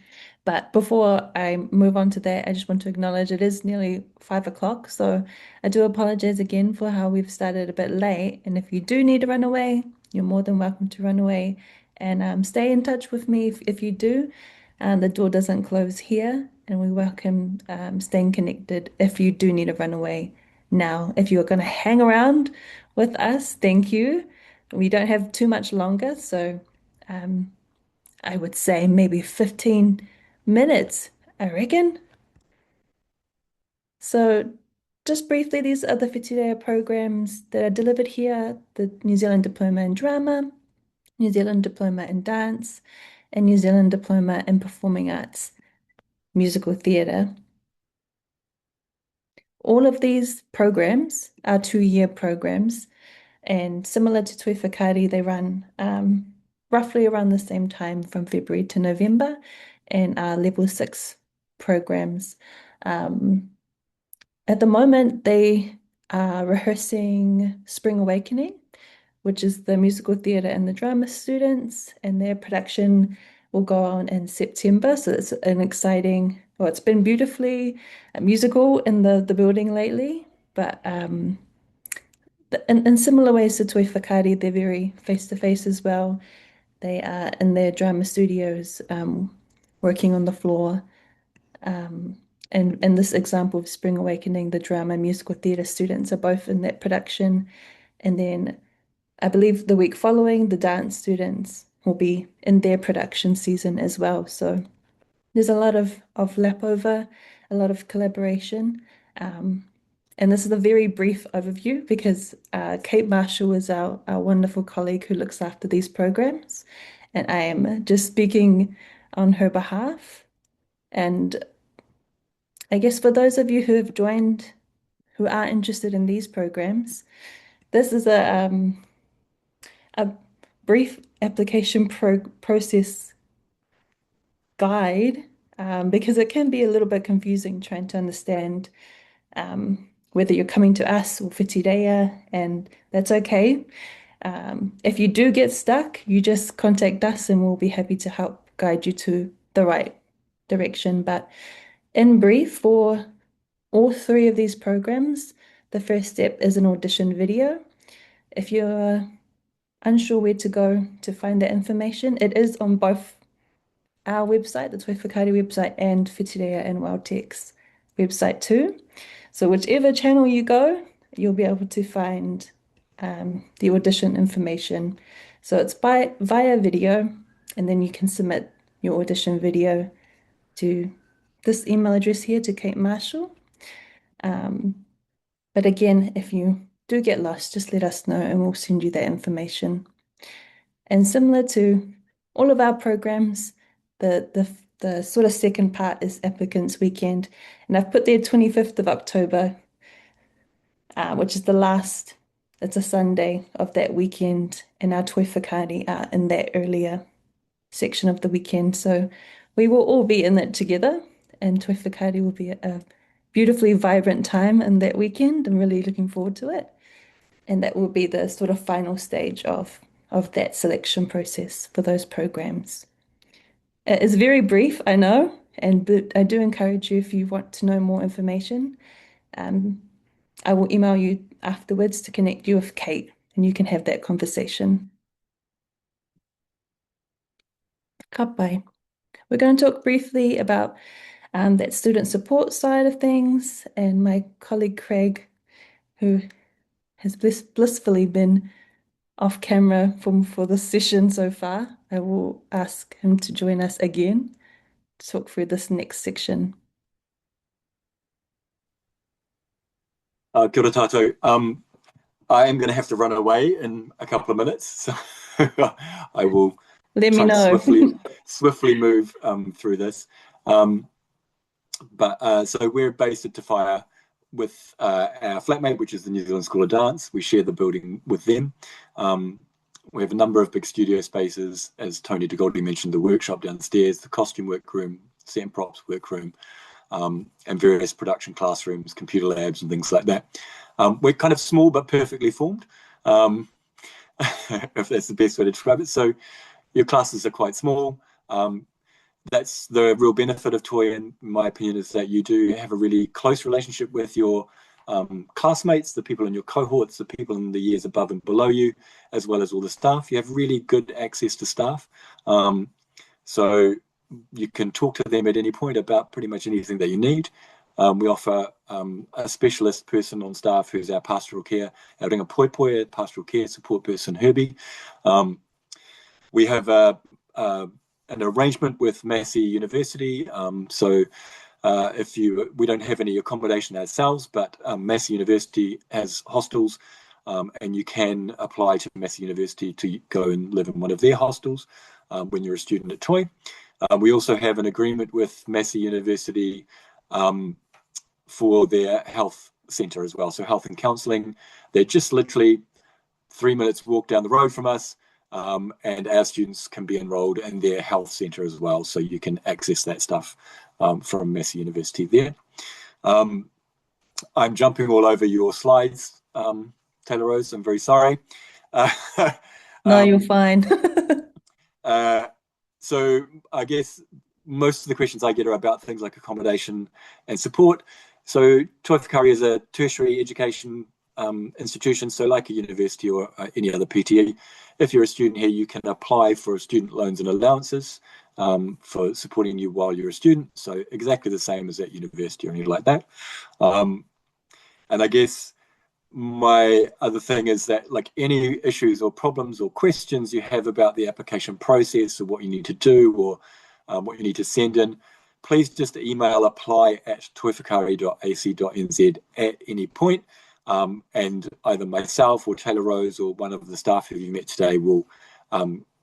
But before I move on to that, I just want to acknowledge it is nearly 5 o'clock. So I do apologize again for how we've started a bit late. And if you do need to run away, you're more than welcome to run away. And stay in touch with me if you do. The door doesn't close here. And we welcome staying connected if you do need to run away now. If you're going to hang around with us, thank you. We don't have too much longer, so I would say maybe 15 minutes, I reckon. So just briefly, these are the Whitireia programs that are delivered here: the New Zealand Diploma in Drama, New Zealand Diploma in Dance, and New Zealand Diploma in Performing Arts, Musical Theatre. All of these programs are 2-year programs, and similar to Toi Whakaari, they run roughly around the same time from February to November, and are level 6 programs. At the moment, they are rehearsing Spring Awakening, which is the musical theatre and the drama students, and their production will go on in September. So it's an exciting, well, it's been beautifully musical in the building lately, but in similar ways to Toi Whakaari, they're very face-to-face as well. They are in their drama studios, working on the floor. And in this example of Spring Awakening, the drama and musical theatre students are both in that production. And then I believe the week following, the dance students will be in their production season as well. So there's a lot of lap over, a lot of collaboration. And this is a very brief overview because Kate Marshall is our wonderful colleague who looks after these programs. And I am just speaking on her behalf. And I guess for those of you who have joined, who are interested in these programs, this is a brief application process guide, because it can be a little bit confusing trying to understand whether you're coming to us or Whitireia, and that's okay. If you do get stuck, you just contact us and we'll be happy to help guide you to the right direction. But in brief, for all 3 of these programs, the first step is an audition video. If you're unsure where to go to find that information, it is on both our website, the Toi Whakaari website, and Whitireia and WellTech's website too. So whichever channel you go, you'll be able to find the audition information. So it's via video, and then you can submit your audition video to this email address here, to Kate Marshall. But again, if you do get lost, just let us know and we'll send you that information. And similar to all of our programs, the sort of second part is Applicants Weekend. And I've put there 25th of October, which is the last, it's a Sunday of that weekend, and our Toi Whakaari are in that earlier section of the weekend. So we will all be in it together, and Toi Whakaari will be a beautifully vibrant time in that weekend. I'm really looking forward to it. And that will be the sort of final stage of that selection process for those programs. It is very brief, I know, but I do encourage you, if you want to know more information, I will email you afterwards to connect you with Kate, and you can have that conversation. Ka pai. We're going to talk briefly about that student support side of things, and my colleague Craig, who has blissfully been off camera for this session so far, I will ask him to join us again to talk through this next section. Kia ora tātou. I am going to have to run away in a couple of minutes, so I will Let me know. swiftly move through this. So we're based at Te Whaia. with our flatmate, which is the New Zealand School of Dance. We share the building with them. We have a number of big studio spaces, as Tony DeGoldi mentioned, the workshop downstairs, the costume workroom, set and props workroom, and various production classrooms, computer labs, and things like that. We're kind of small but perfectly formed, if that's the best way to describe it. So your classes are quite small. That's the real benefit of Toi, in my opinion, is that you do have a really close relationship with your classmates, the people in your cohorts, the people in the years above and below you, as well as all the staff. You have really good access to staff. So you can talk to them at any point about pretty much anything that you need. We offer a specialist person on staff who's our pastoral care, our ringa poi poi, a pastoral care support person, Herbie. We have an arrangement with Massey University. We don't have any accommodation ourselves, but Massey University has hostels, and you can apply to Massey University to go and live in one of their hostels when you're a student at Toi. We also have an agreement with Massey University for their health centre as well. So health and counselling, they're just literally 3 minutes walk down the road from us. And our students can be enrolled in their health centre as well, so you can access that stuff from Massey University there. I'm jumping all over your slides, Taylor Rose, I'm very sorry. No, you're fine. So I guess most of the questions I get are about things like accommodation and support. So Toi Whakaari is a tertiary education institution, so like a university or any other PTE. If you're a student here, you can apply for student loans and allowances for supporting you while you're a student. So exactly the same as at university or anything like that. And I guess my other thing is that, like, any issues or problems or questions you have about the application process or what you need to do or what you need to send in, please just email apply@toiwhakaari.ac.nz at any point. And either myself or Taylor Rose or one of the staff who you met today will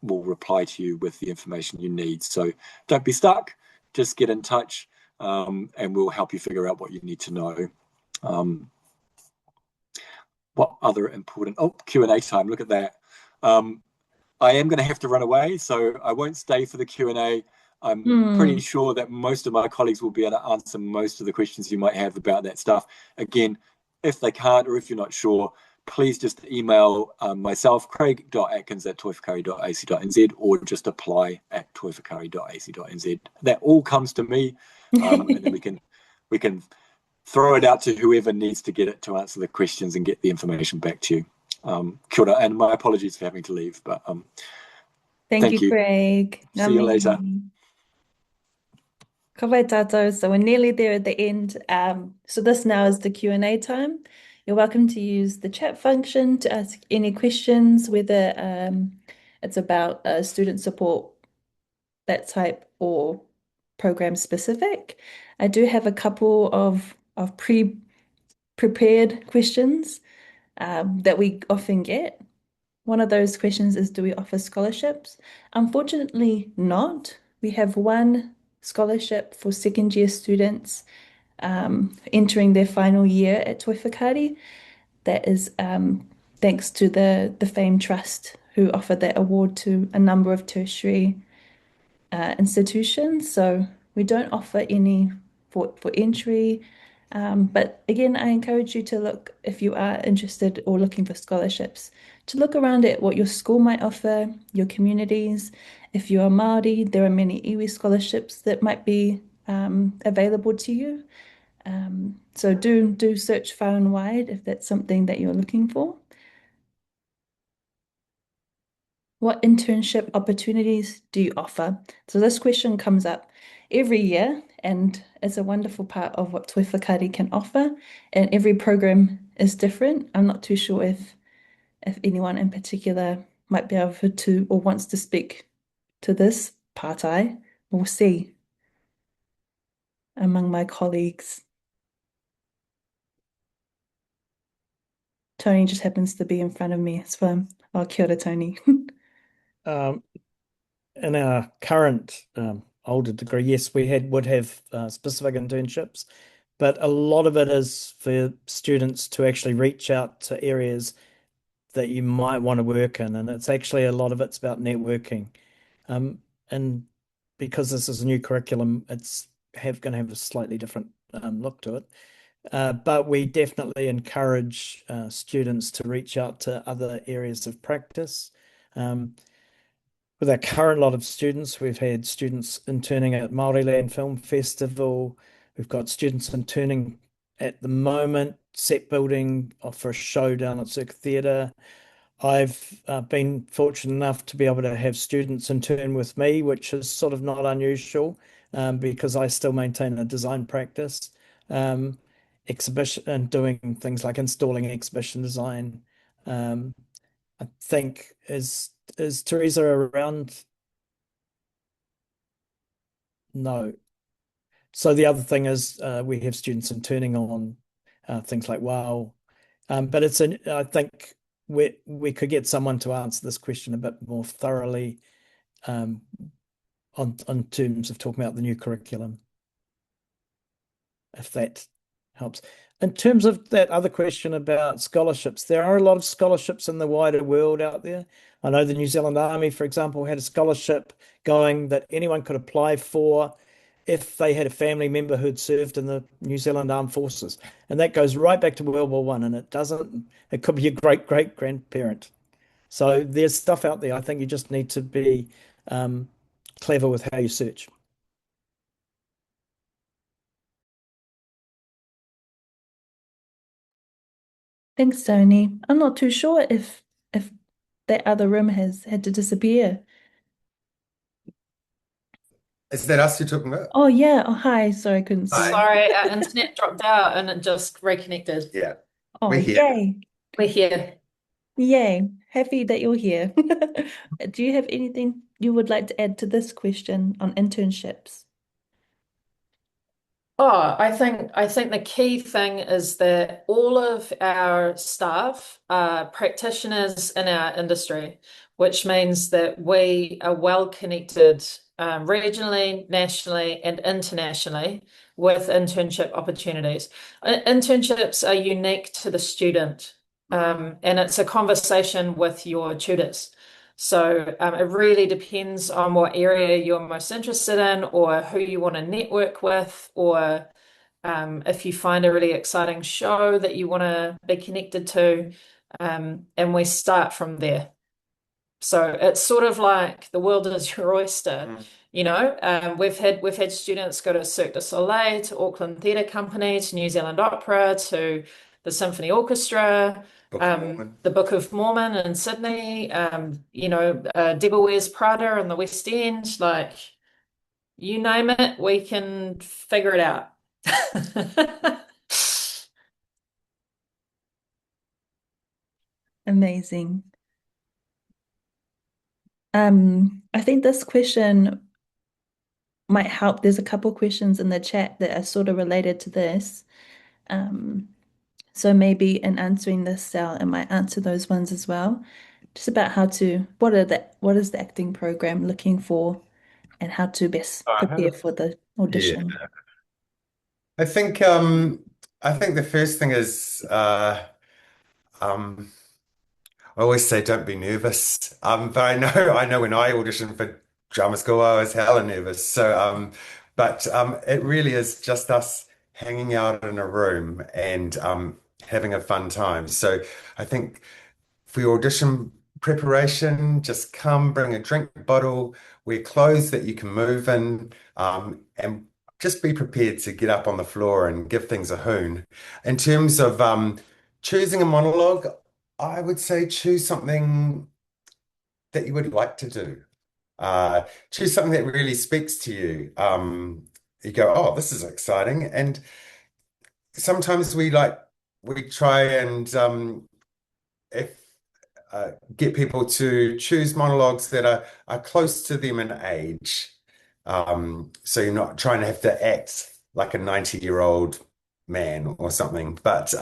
reply to you with the information you need. So don't be stuck, just get in touch, and we'll help you figure out what you need to know. What other important, Q&A time, look at that. I am going to have to run away, so I won't stay for the Q&A. I'm pretty sure that most of my colleagues will be able to answer most of the questions you might have about that stuff. Again, if they can't, or if you're not sure, please just email myself, craig.atkins@toiwhakaari.ac.nz, or just apply@toiwhakaari.ac.nz. That all comes to me, and then we can throw it out to whoever needs to get it to answer the questions and get the information back to you. Kia ora, and my apologies for having to leave, but Thank you, Craig. See you later. Ka whai tātou. So we're nearly there at the end. So this now is the Q&A time. You're welcome to use the chat function to ask any questions, whether it's about student support, that type, or program specific. I do have a couple of prepared questions that we often get. One of those questions is, do we offer scholarships? Unfortunately not. We have one scholarship for second year students entering their final year at Toi Whakaari. That is thanks to the Fame Trust, who offer that award to a number of tertiary institutions. So we don't offer any for entry. But again, I encourage you to look, if you are interested or looking for scholarships, to look around at what your school might offer, your communities. If you are Māori, there are many iwi scholarships that might be available to you. So do search far and wide if that's something that you're looking for. What internship opportunities do you offer? So this question comes up every year, and it's a wonderful part of what Toi Whakaari can offer, and every program is different. I'm not too sure if anyone in particular might be able to or wants to speak to this partai. We'll see among my colleagues. Tony just happens to be in front of me, so kia ora, Tony. In our current older degree, yes, we would have specific internships, but a lot of it is for students to actually reach out to areas that you might want to work in, and it's actually a lot of it's about networking. And because this is a new curriculum, it's going to have a slightly different look to it. But we definitely encourage students to reach out to other areas of practice. With our current lot of students, we've had students interning at Māoriland Film Festival. We've got students interning at the moment, set building for a show down at Circuit Theatre. I've been fortunate enough to be able to have students intern with me, which is sort of not unusual because I still maintain a design practice. Exhibition and doing things like installing exhibition design. I think is Teresa around? No. So the other thing is we have students interning on things like WOW. But I think we could get someone to answer this question a bit more thoroughly on terms of talking about the new curriculum, if that helps. In terms of that other question about scholarships, there are a lot of scholarships in the wider world out there. I know the New Zealand Army, for example, had a scholarship going that anyone could apply for if they had a family member who'd served in the New Zealand Armed Forces. And that goes right back to World War One, and it could be your great-great-grandparent. So there's stuff out there. I think you just need to be clever with how you search. Thanks, Tony. I'm not too sure if that other room has had to disappear. Is that us you're talking about? Oh yeah. Oh hi. Sorry, I couldn't see. Hi. Sorry, our internet dropped out and it just reconnected. Yeah, Oh we're here. yay. We're here. Yay. Happy that you're here. Do you have anything you would like to add to this question on internships? Oh, I think the key thing is that all of our staff are practitioners in our industry, which means that we are well connected regionally, nationally, and internationally with internship opportunities. Internships are unique to the student, and it's a conversation with your tutors. So it really depends on what area you're most interested in or who you want to network with, or if you find a really exciting show that you want to be connected to, and we start from there. So it's sort of like the world is your oyster. You know, we've had students go to Cirque du Soleil, to Auckland Theatre Company, to New Zealand Opera, to the Symphony Orchestra, the Book of Mormon in Sydney, Devil Wears Prada in the West End, like you name it, we can figure it out. Amazing. I think this question might help. There's a couple questions in the chat that are sort of related to this. So maybe in answering this, Sal, it might answer those ones as well. Just about what is the acting program looking for and how to best prepare for the audition. Yeah. I think the first thing is I always say don't be nervous. But I know when I auditioned for drama school, I was hella nervous. So but it really is just us hanging out in a room and having a fun time. So I think for your audition preparation, just come, bring a drink bottle, wear clothes that you can move in, and just be prepared to get up on the floor and give things a hoon. In terms of choosing a monologue, I would say choose something that you would like to do. Choose something that really speaks to you. You go, oh, this is exciting. And sometimes we try and if get people to choose monologues that are close to them in age. So you're not trying to have to act like a 90-year-old man or something, but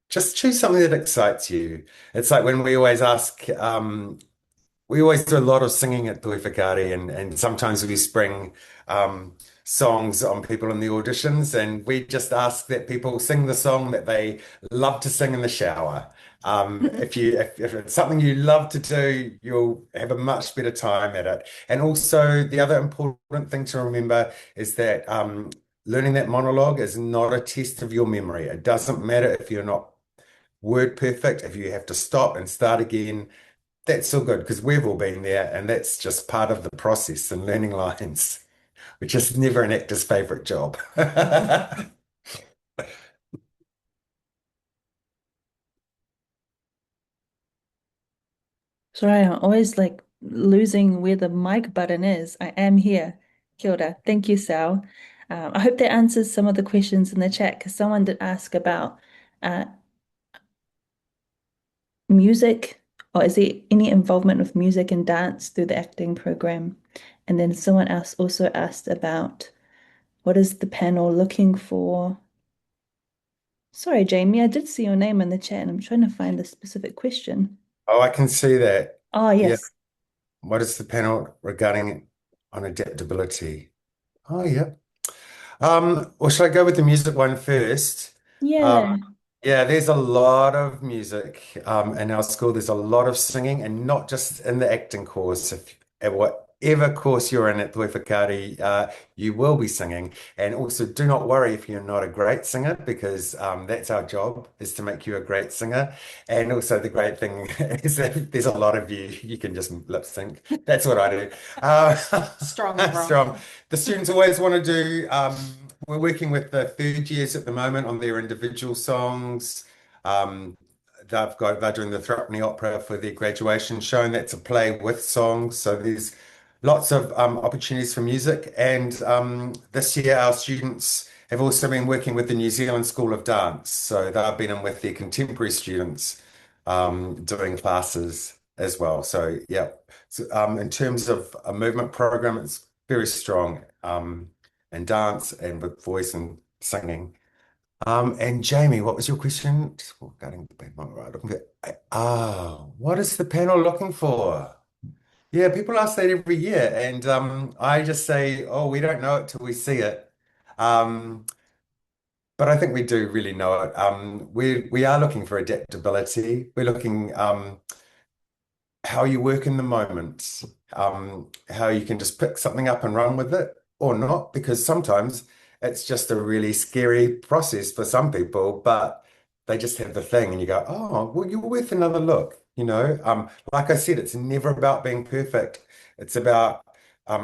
just choose something that excites you. It's like when we always ask, we always do a lot of singing at Toi Whakaari, and sometimes we spring songs on people in the auditions, and we just ask that people sing the song that they love to sing in the shower. If it's something you love to do, you'll have a much better time at it. And also, the other important thing to remember is that learning that monologue is not a test of your memory. It doesn't matter if you're not word perfect, if you have to stop and start again. That's all good because we've all been there, and that's just part of the process and learning lines, which is never an actor's favorite job. Sorry, I'm always like losing where the mic button is. I am here. Kia ora. Thank you, Sal. I hope that answers some of the questions in the chat because someone did ask about uh, music, or is there any involvement with music and dance through the acting program? And then someone else also asked about what is the panel looking for? Sorry, Jamie, I did see your name in the chat and I'm trying to find the specific question. Oh, I can see that. Oh, Yeah. yes. What is the panel regarding on adaptability? Oh, yeah. Well, should I go with the music one first? Um, Yeah. yeah, there's a lot of music in our school. There's a lot of singing, and not just in the acting course. If at whatever course you're in at Toi Whakaari, you will be singing. And also, do not worry if you're not a great singer, because that's our job, is to make you a great singer. And also, the great thing is that if there's a lot of you. You can just lip sync. That's what I do. Uh, Strong, Ron. strong. The students always want to do. We're working with the third years at the moment on their individual songs. Um, they're doing the Threepenny Opera for their graduation, showing that's a play with songs. So there's lots of opportunities for music. And this year, our students have also been working with the New Zealand School of Dance. So they've been in with their contemporary students doing classes as well. So yeah, so, in terms of a movement program, it's very strong. And dance and with voice and singing. And Jamie, what was your question? Regarding the panel, right, what is the panel looking for? Yeah, people ask that every year, and I just say, oh, we don't know it till we see it. Um, but I think we do really know it. We are looking for adaptability. We're looking how you work in the moment, how you can just pick something up and run with it or not, because sometimes it's just a really scary process for some people, but they just have the thing and you go, oh, well, you're worth another look, you know? Like I said, it's never about being perfect. It's about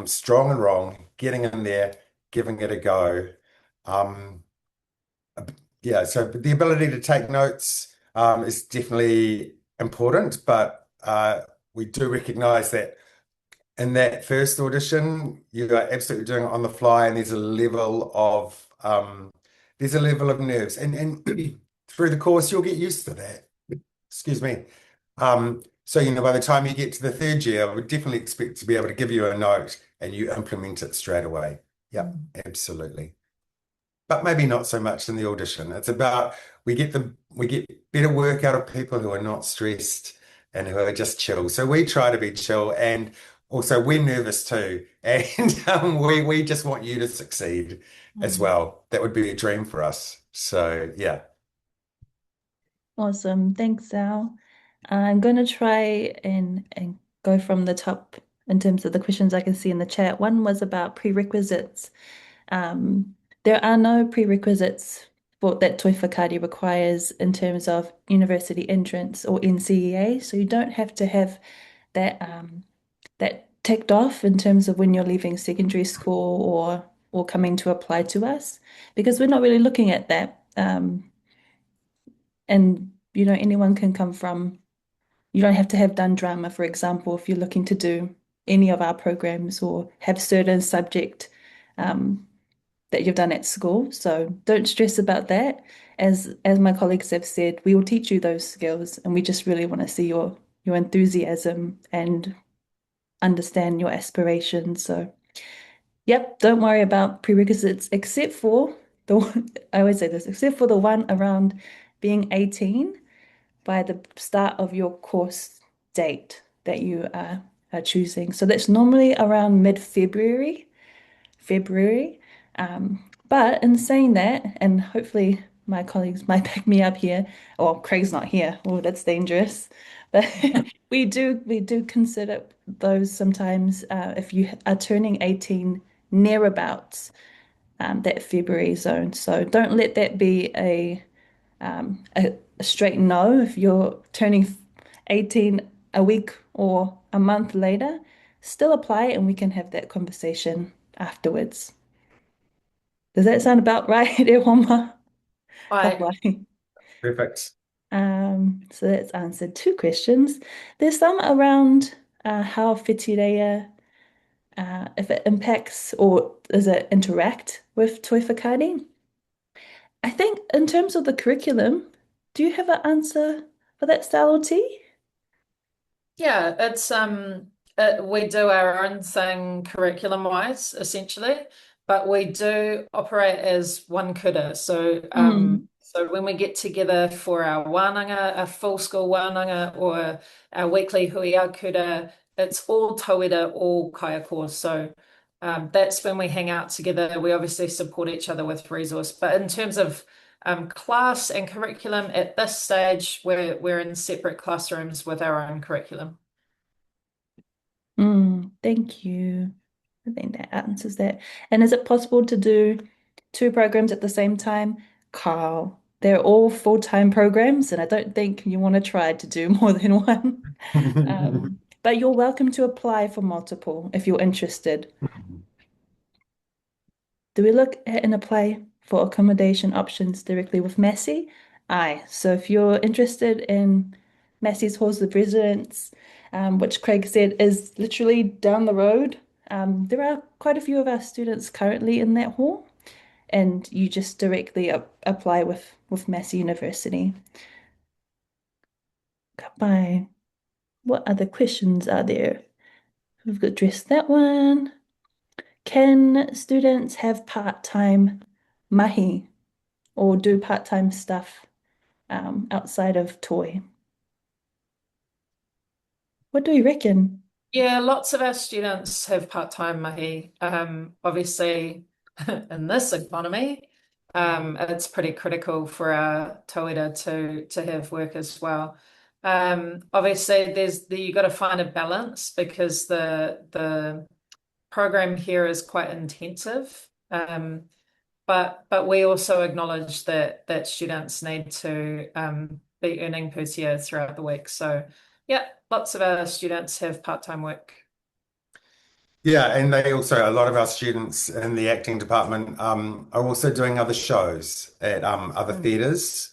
strong and wrong, getting in there, giving it a go. Um, yeah, so the ability to take notes is definitely important, but we do recognize that in that first audition, you are absolutely doing it on the fly, and there's a level of nerves, and through the course, you'll get used to that. Excuse me. So by the time you get to the third year, I would definitely expect to be able to give you a note and you implement it straight away. Yeah, absolutely. But maybe not so much in the audition. It's about we get better work out of people who are not stressed and who are just chill. So we try to be chill, and also we're nervous too. And we just want you to succeed as well. That would be a dream for us. So yeah. Awesome. Thanks, Sal. I'm going to try and go from the top in terms of the questions I can see in the chat. One was about prerequisites. There are no prerequisites for that Toi Whakaari requires in terms of university entrance or NCEA, so you don't have to have that ticked off in terms of when you're leaving secondary school or coming to apply to us, because we're not really looking at that. And anyone can come from, you don't have to have done drama, for example, if you're looking to do any of our programs or have certain subject that you've done at school. So don't stress about that. As my colleagues have said, we will teach you those skills, and we just really want to see your enthusiasm and understand your aspirations. So yep, don't worry about prerequisites except for the one, I always say this, except for the one around being 18 by the start of your course date that you are choosing. So that's normally around mid-February, February. But in saying that, and hopefully my colleagues might back me up here, or Craig's not here. Oh, that's dangerous. But we do consider those sometimes if you are turning 18 near about that February zone. So don't let that be a straight no if you're turning 18 a week or a month later. Still apply and we can have that conversation afterwards. Does that sound about right, Ehoma? I Hawaii. Perfect. So that's answered two questions. There's some around how whitireia, if it impacts or does it interact with Toi Whakaari. I think in terms of the curriculum, do you have an answer for that style or tea? Yeah, it's we do our own thing curriculum wise, essentially, but we do operate as one kura. Mm. So when we get together for our wānanga, a full school wānanga, or our weekly hui a kura, it's all tauira, all kaiako. So that's when we hang out together. We obviously support each other with resource, but in terms of class and curriculum at this stage, we're in separate classrooms with our own curriculum. Thank you. I think that answers that. And is it possible to do two programs at the same time? Carl, they're all full-time programs, and I don't think you want to try to do more than one. But you're welcome to apply for multiple if you're interested. Do we look at and apply for accommodation options directly with Massey? Aye. So if you're interested in Massey's Halls of Residence, which Craig said is literally down the road, there are quite a few of our students currently in that hall, and you just directly apply with Massey University. Bye. What other questions are there? We've addressed that one. Can students have part-time mahi or do part-time stuff outside of Toi? What do you reckon? Yeah, lots of our students have part-time mahi. Obviously, in this economy, it's pretty critical for our tauira to have work as well. Obviously, you got to find a balance because the program here is quite intensive. But we also acknowledge that students need to be earning per throughout the week. So yeah, lots of our students have part-time work. Yeah, and they also, a lot of our students in the acting department are also doing other shows at other theatres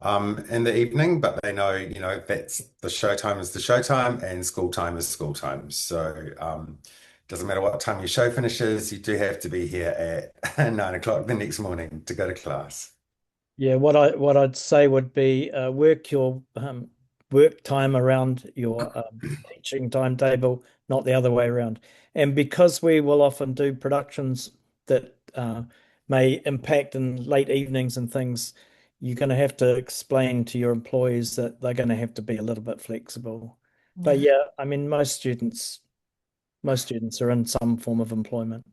in the evening, but they know, that's the showtime is the showtime and school time is school time. So doesn't matter what time your show finishes, you do have to be here at 9 o'clock the next morning to go to class. Yeah, what I'd say would be work your work time around your teaching timetable, not the other way around. And because we will often do productions that may impact in late evenings and things, you're going to have to explain to your employees that they're going to have to be a little bit flexible. But yeah, I mean, most students are in some form of employment.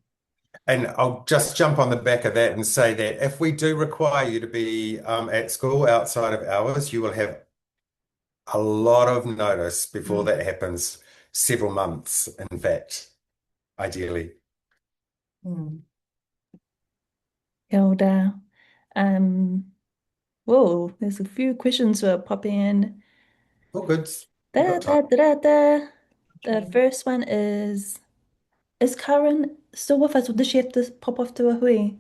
And I'll just jump on the back of that and say that if we do require you to be at school outside of hours, you will have a lot of notice before that happens, several months, in fact, ideally. Kia ora. Whoa, there's a few questions popping in. All good. We've Da, got time. da, da, da. The first one is Karen still with us, or does she have to pop off to a hui?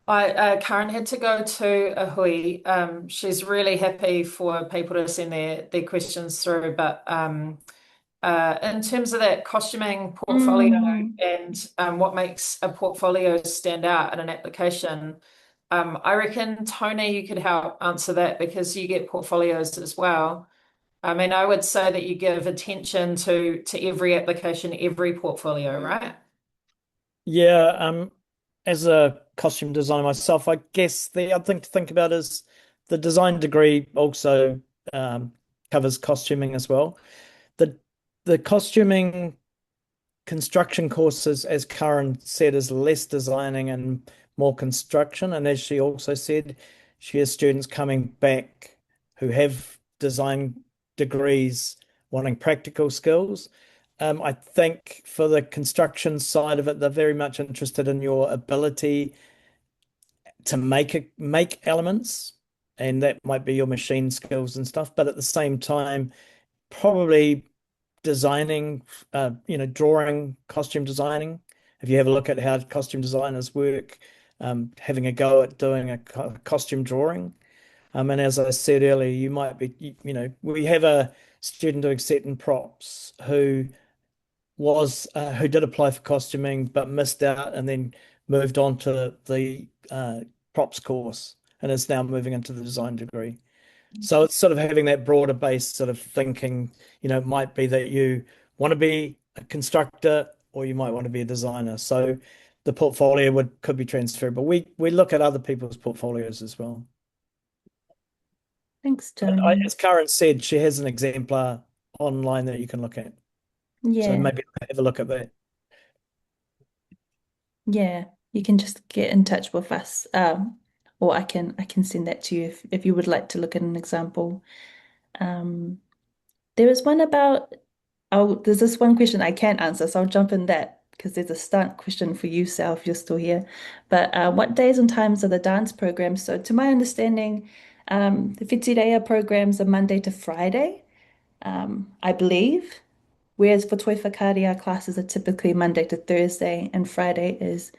Karen had to go to a hui. She's really happy for people to send their questions through, but in terms of that costuming portfolio and what makes a portfolio stand out in an application, I reckon, Tony, you could help answer that because you get portfolios as well. I mean, I would say that you give attention to every application, every portfolio, right? Yeah, as a costume designer myself, I guess the other thing to think about is the design degree also covers costuming as well. The costuming construction courses, as Karen said, is less designing and more construction. And as she also said, she has students coming back who have design degrees wanting practical skills. I think for the construction side of it, they're very much interested in your ability to make elements, and that might be your machine skills and stuff. But at the same time, probably designing, drawing, costume designing. If you have a look at how costume designers work, having a go at doing a costume drawing. And as I said earlier, you might be, we have a student doing set and props who did apply for costuming but missed out and then moved on to the props course and is now moving into the design degree. So it's sort of having that broader base sort of thinking, it might be that you want to be a constructor or you might want to be a designer. So the portfolio could be transferable. We look at other people's portfolios as well. Thanks, Tony. As Karen said, she has an exemplar online that you can look at. So Yeah, maybe have a look at that. yeah. You can just get in touch with us, or I can send that to you if you would like to look at an example. There was one about, there's this one question I can't answer, so I'll jump in that because there's a stunt question for you, Sal, if you're still here. But what days and times are the dance programs? So to my understanding, the Whitireia programs are Monday to Friday, I believe. Whereas for Toi Whakaari, our classes are typically Monday to Thursday, and Friday is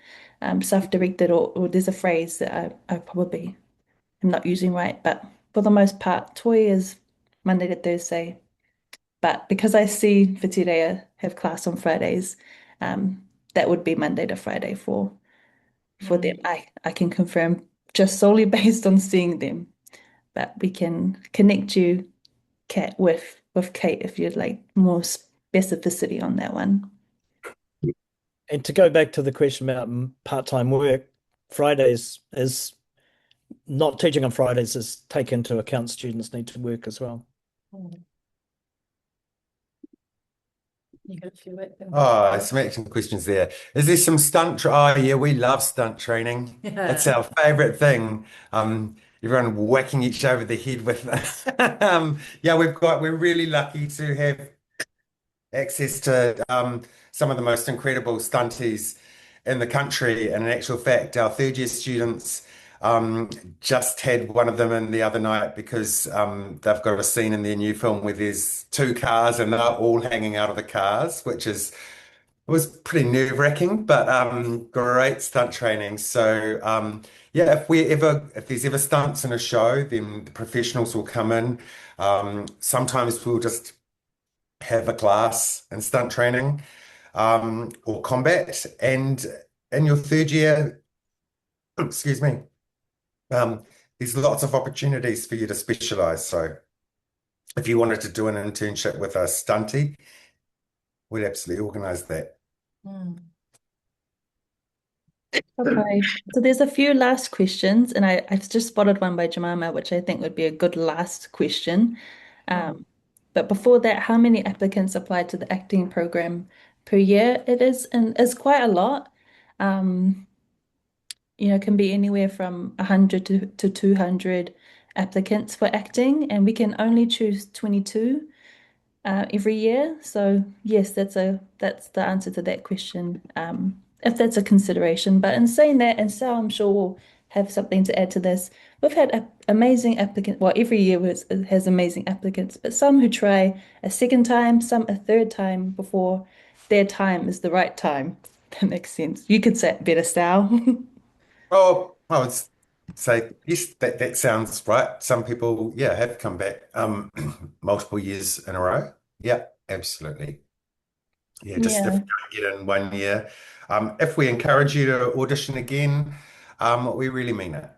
self-directed, or there's a phrase that I probably am not using right, but for the most part, Toi is Monday to Thursday. But because I see Whitireia have class on Fridays, that would be Monday to Friday for them. I can confirm just solely based on seeing them. But we can connect you, Kat, with Kate if you'd like more specificity on that one. And to go back to the question about part-time work, Fridays is not teaching on Fridays is take into account students need to work as well. You got a few right there. Oh, some excellent questions there. Is there some stunt? Oh, yeah, we love stunt training. It's our favorite thing. Everyone whacking each over the head with. Yeah, we're really lucky to have access to some of the most incredible stunties in the country. And in actual fact, our third year students just had one of them in the other night because they've got a scene in their new film where there's two cars and they're all hanging out of the cars, which is it was pretty nerve-wracking, but great stunt training. So yeah, if there's ever stunts in a show, then the professionals will come in. Sometimes we'll just have a class in stunt training or combat. And in your third year, excuse me, there's lots of opportunities for you to specialize. So if you wanted to do an internship with a stunty, we'd absolutely organize that. Okay, so there's a few last questions, and I've just spotted one by Jemima, which I think would be a good last question. But before that, how many applicants apply to the acting program per year? It is, and it's quite a lot. It can be anywhere from 100 to 200 applicants for acting, and we can only choose 22 every year. So yes, that's the answer to that question. If that's a consideration. But in saying that, and Sal, I'm sure will have something to add to this. We've had amazing applicants. Well, every year has amazing applicants, but some who try a second time, some a third time before their time is the right time. That makes sense. You could say it better, Sal. Oh, I would say yes, that sounds right. Some people, yeah, have come back multiple years in a row. Yeah, absolutely. Yeah, just if Yeah. you don't get in one year. If we encourage you to audition again, we really mean it.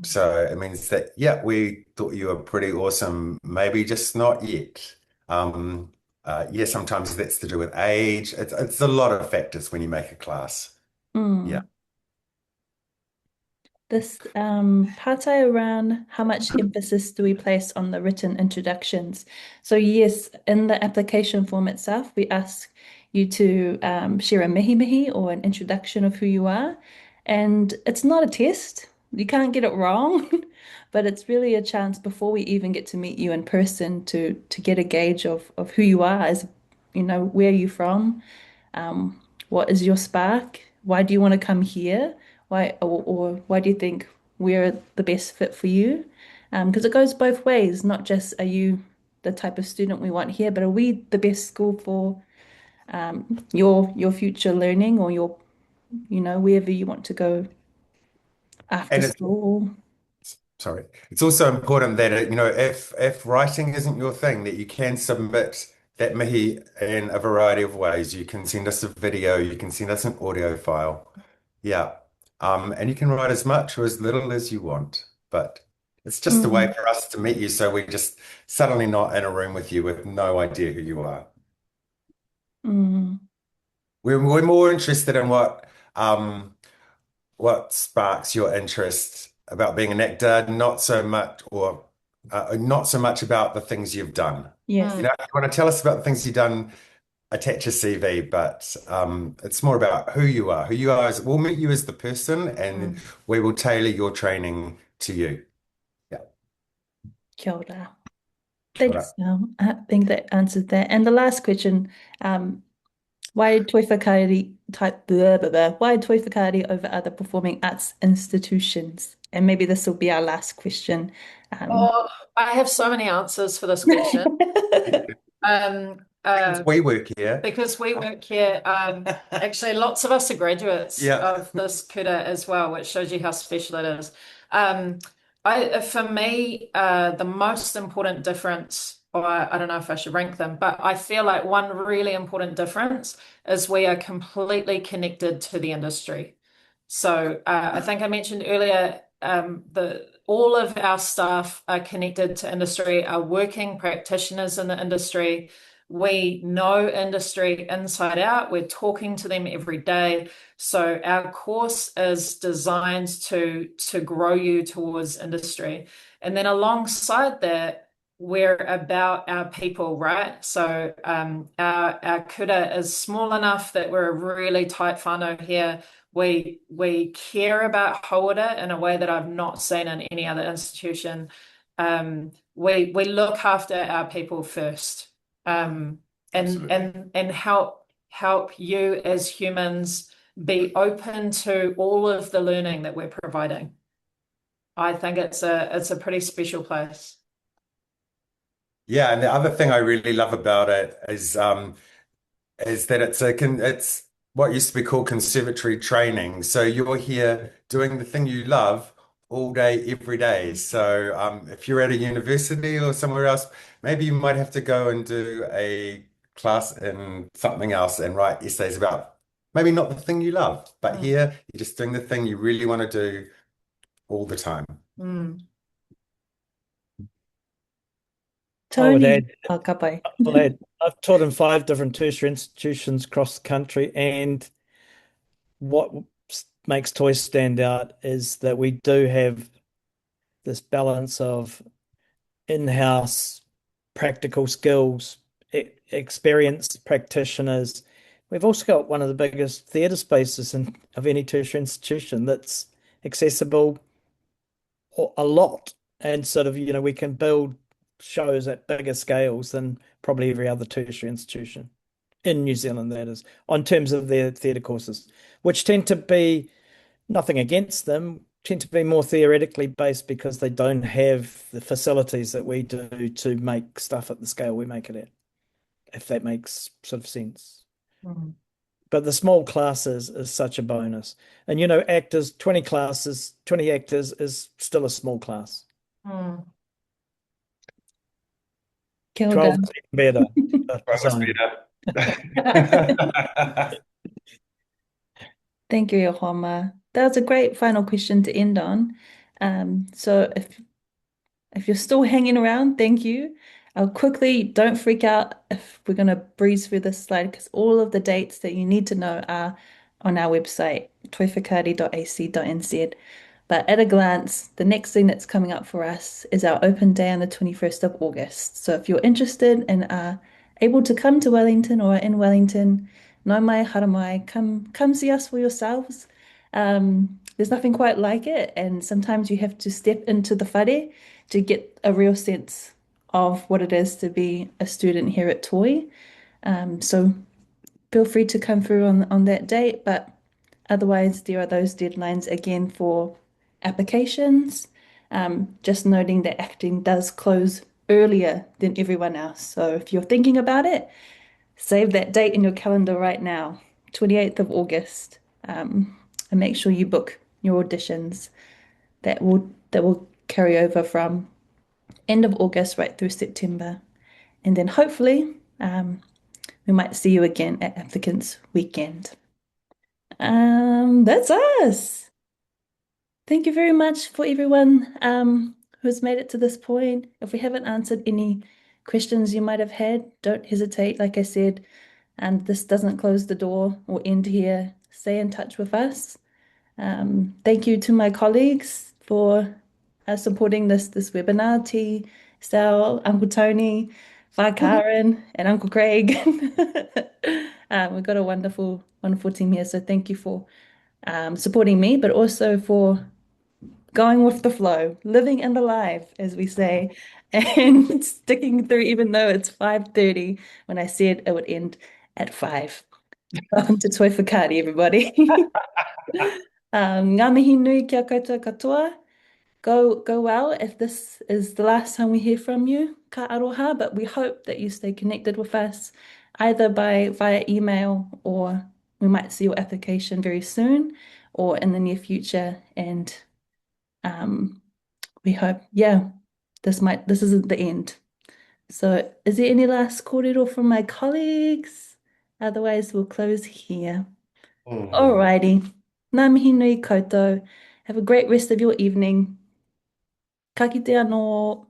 So it means that, yeah, we thought you were pretty awesome, maybe just not yet. Yeah, sometimes that's to do with age. It's a lot of factors when you make a class. Yeah. This part around how much emphasis do we place on the written introductions? So yes, in the application form itself, we ask you to share a mihi mihi or an introduction of who you are. And it's not a test. You can't get it wrong, but it's really a chance before we even get to meet you in person to get a gauge of who you are as, where are you from? Um, what is your spark? Why do you want to come here? Why or why do you think we're the best fit for you? Because it goes both ways, not just are you the type of student we want here, but are we the best school for your future learning or your, wherever you want to go after And it's school. sorry, it's also important that if writing isn't your thing, that you can submit that mihi in a variety of ways. You can send us a video, you can send us an audio file. Yeah. And you can write as much or as little as you want, but it's just a way Mm, for us to meet you so we're just suddenly not in a room with you with no idea who you are. mm, We're more interested in what sparks your interest about being an actor, not so much about the things you've done. yes. If you want to tell us about the things you've done, attach a CV, but it's more about who you are. Who you are is we'll meet you as the person and Mm. we will tailor your training to you. Yeah. Kia ora. Kia ora. Thanks. I think that answers that. And the last question, why Toi Whakaari type blah, blah, blah, why Toi Whakaari over other performing arts institutions? And maybe this will be our last question. Um, Oh, I have so many answers for this question. Um, Because uh, we work here. because we work here. Actually, lots of us are graduates Yeah. of this kura as well, which shows you how special it is. For me, the most important difference, or I don't know if I should rank them, but I feel like one really important difference is we are completely connected to the industry. So I think I mentioned earlier, the all of our staff are connected to industry, are working practitioners in the industry. We know industry inside out. We're talking to them every day. So our course is designed to grow you towards industry. And then alongside that, we're about our people, right? So our kura is small enough that we're a really tight whānau here. We care about hauora in a way that I've not seen in any other institution. We look after our people first, and help you as humans be open to all of the learning that we're providing. I think it's a pretty special place. Yeah, and the other thing I really love about it is that it's what used to be called conservatory training. So you're here doing the thing you love all day, every day. So if you're at a university or somewhere else, maybe you might have to go and do a class in something else and write essays about maybe not the thing you love, but Mm. here you're just doing the thing you really want to do all the time. Mm. I would Tony, add, ka pai. I've taught in 5 different tertiary institutions across the country, and what makes Toys stand out is that we do have this balance of in-house practical skills, experienced practitioners. We've also got one of the biggest theatre spaces of any tertiary institution that's accessible a lot. And sort of, we can build shows at bigger scales than probably every other tertiary institution in New Zealand, that is, on terms of their theatre courses, which tend to be nothing against them, tend to be more theoretically based because they don't have the facilities that we do to make stuff at the scale we make it at, if that makes sort of sense. Mm. But the small classes is such a bonus. And, actors, 20 classes, 20 actors is still a small class. Mm. Kia ora. 12 is even better. Thank you, Yohama. That was a great final question to end on. So if you're still hanging around, thank you. I'll quickly, don't freak out if we're going to breeze through this slide because all of the dates that you need to know are on our website, toiwhakaari.ac.nz. But at a glance, the next thing that's coming up for us is our open day on the 21st of August. So if you're interested and are able to come to Wellington or are in Wellington, nau mai, hara mai, come see us for yourselves. There's nothing quite like it, and sometimes you have to step into the whare to get a real sense of what it is to be a student here at Toi. So feel free to come through on that date, but otherwise there are those deadlines again for applications. Just noting that acting does close earlier than everyone else. So if you're thinking about it, save that date in your calendar right now, 28th of August, and make sure you book your auditions. That will carry over from end of August right through September. And then hopefully we might see you again at Applicants Weekend. That's us. Thank you very much for everyone who's made it to this point. If we haven't answered any questions you might have had, don't hesitate. Like I said, and this doesn't close the door or end here. Stay in touch with us. Thank you to my colleagues for supporting this webinar. T, Sal, Uncle Tony, Karen, and Uncle Craig. We've got a wonderful, wonderful team here. So thank you for supporting me, but also for going with the flow, living and alive, as we say, and sticking through, even though it's 5:30 when I said it would end at 5. Welcome to Toi Whakaari, everybody. Ngā mihi nui kia koutou katoa. Go well. If this is the last time we hear from you, ka aroha, but we hope that you stay connected with us either via email, or we might see your application very soon or in the near future. And we hope, this isn't the end. So is there any last kōrero from my colleagues? Otherwise, we'll close here. Alrighty. Ngā mihi nui koutou. Have a great rest of your evening. Ka kite anō.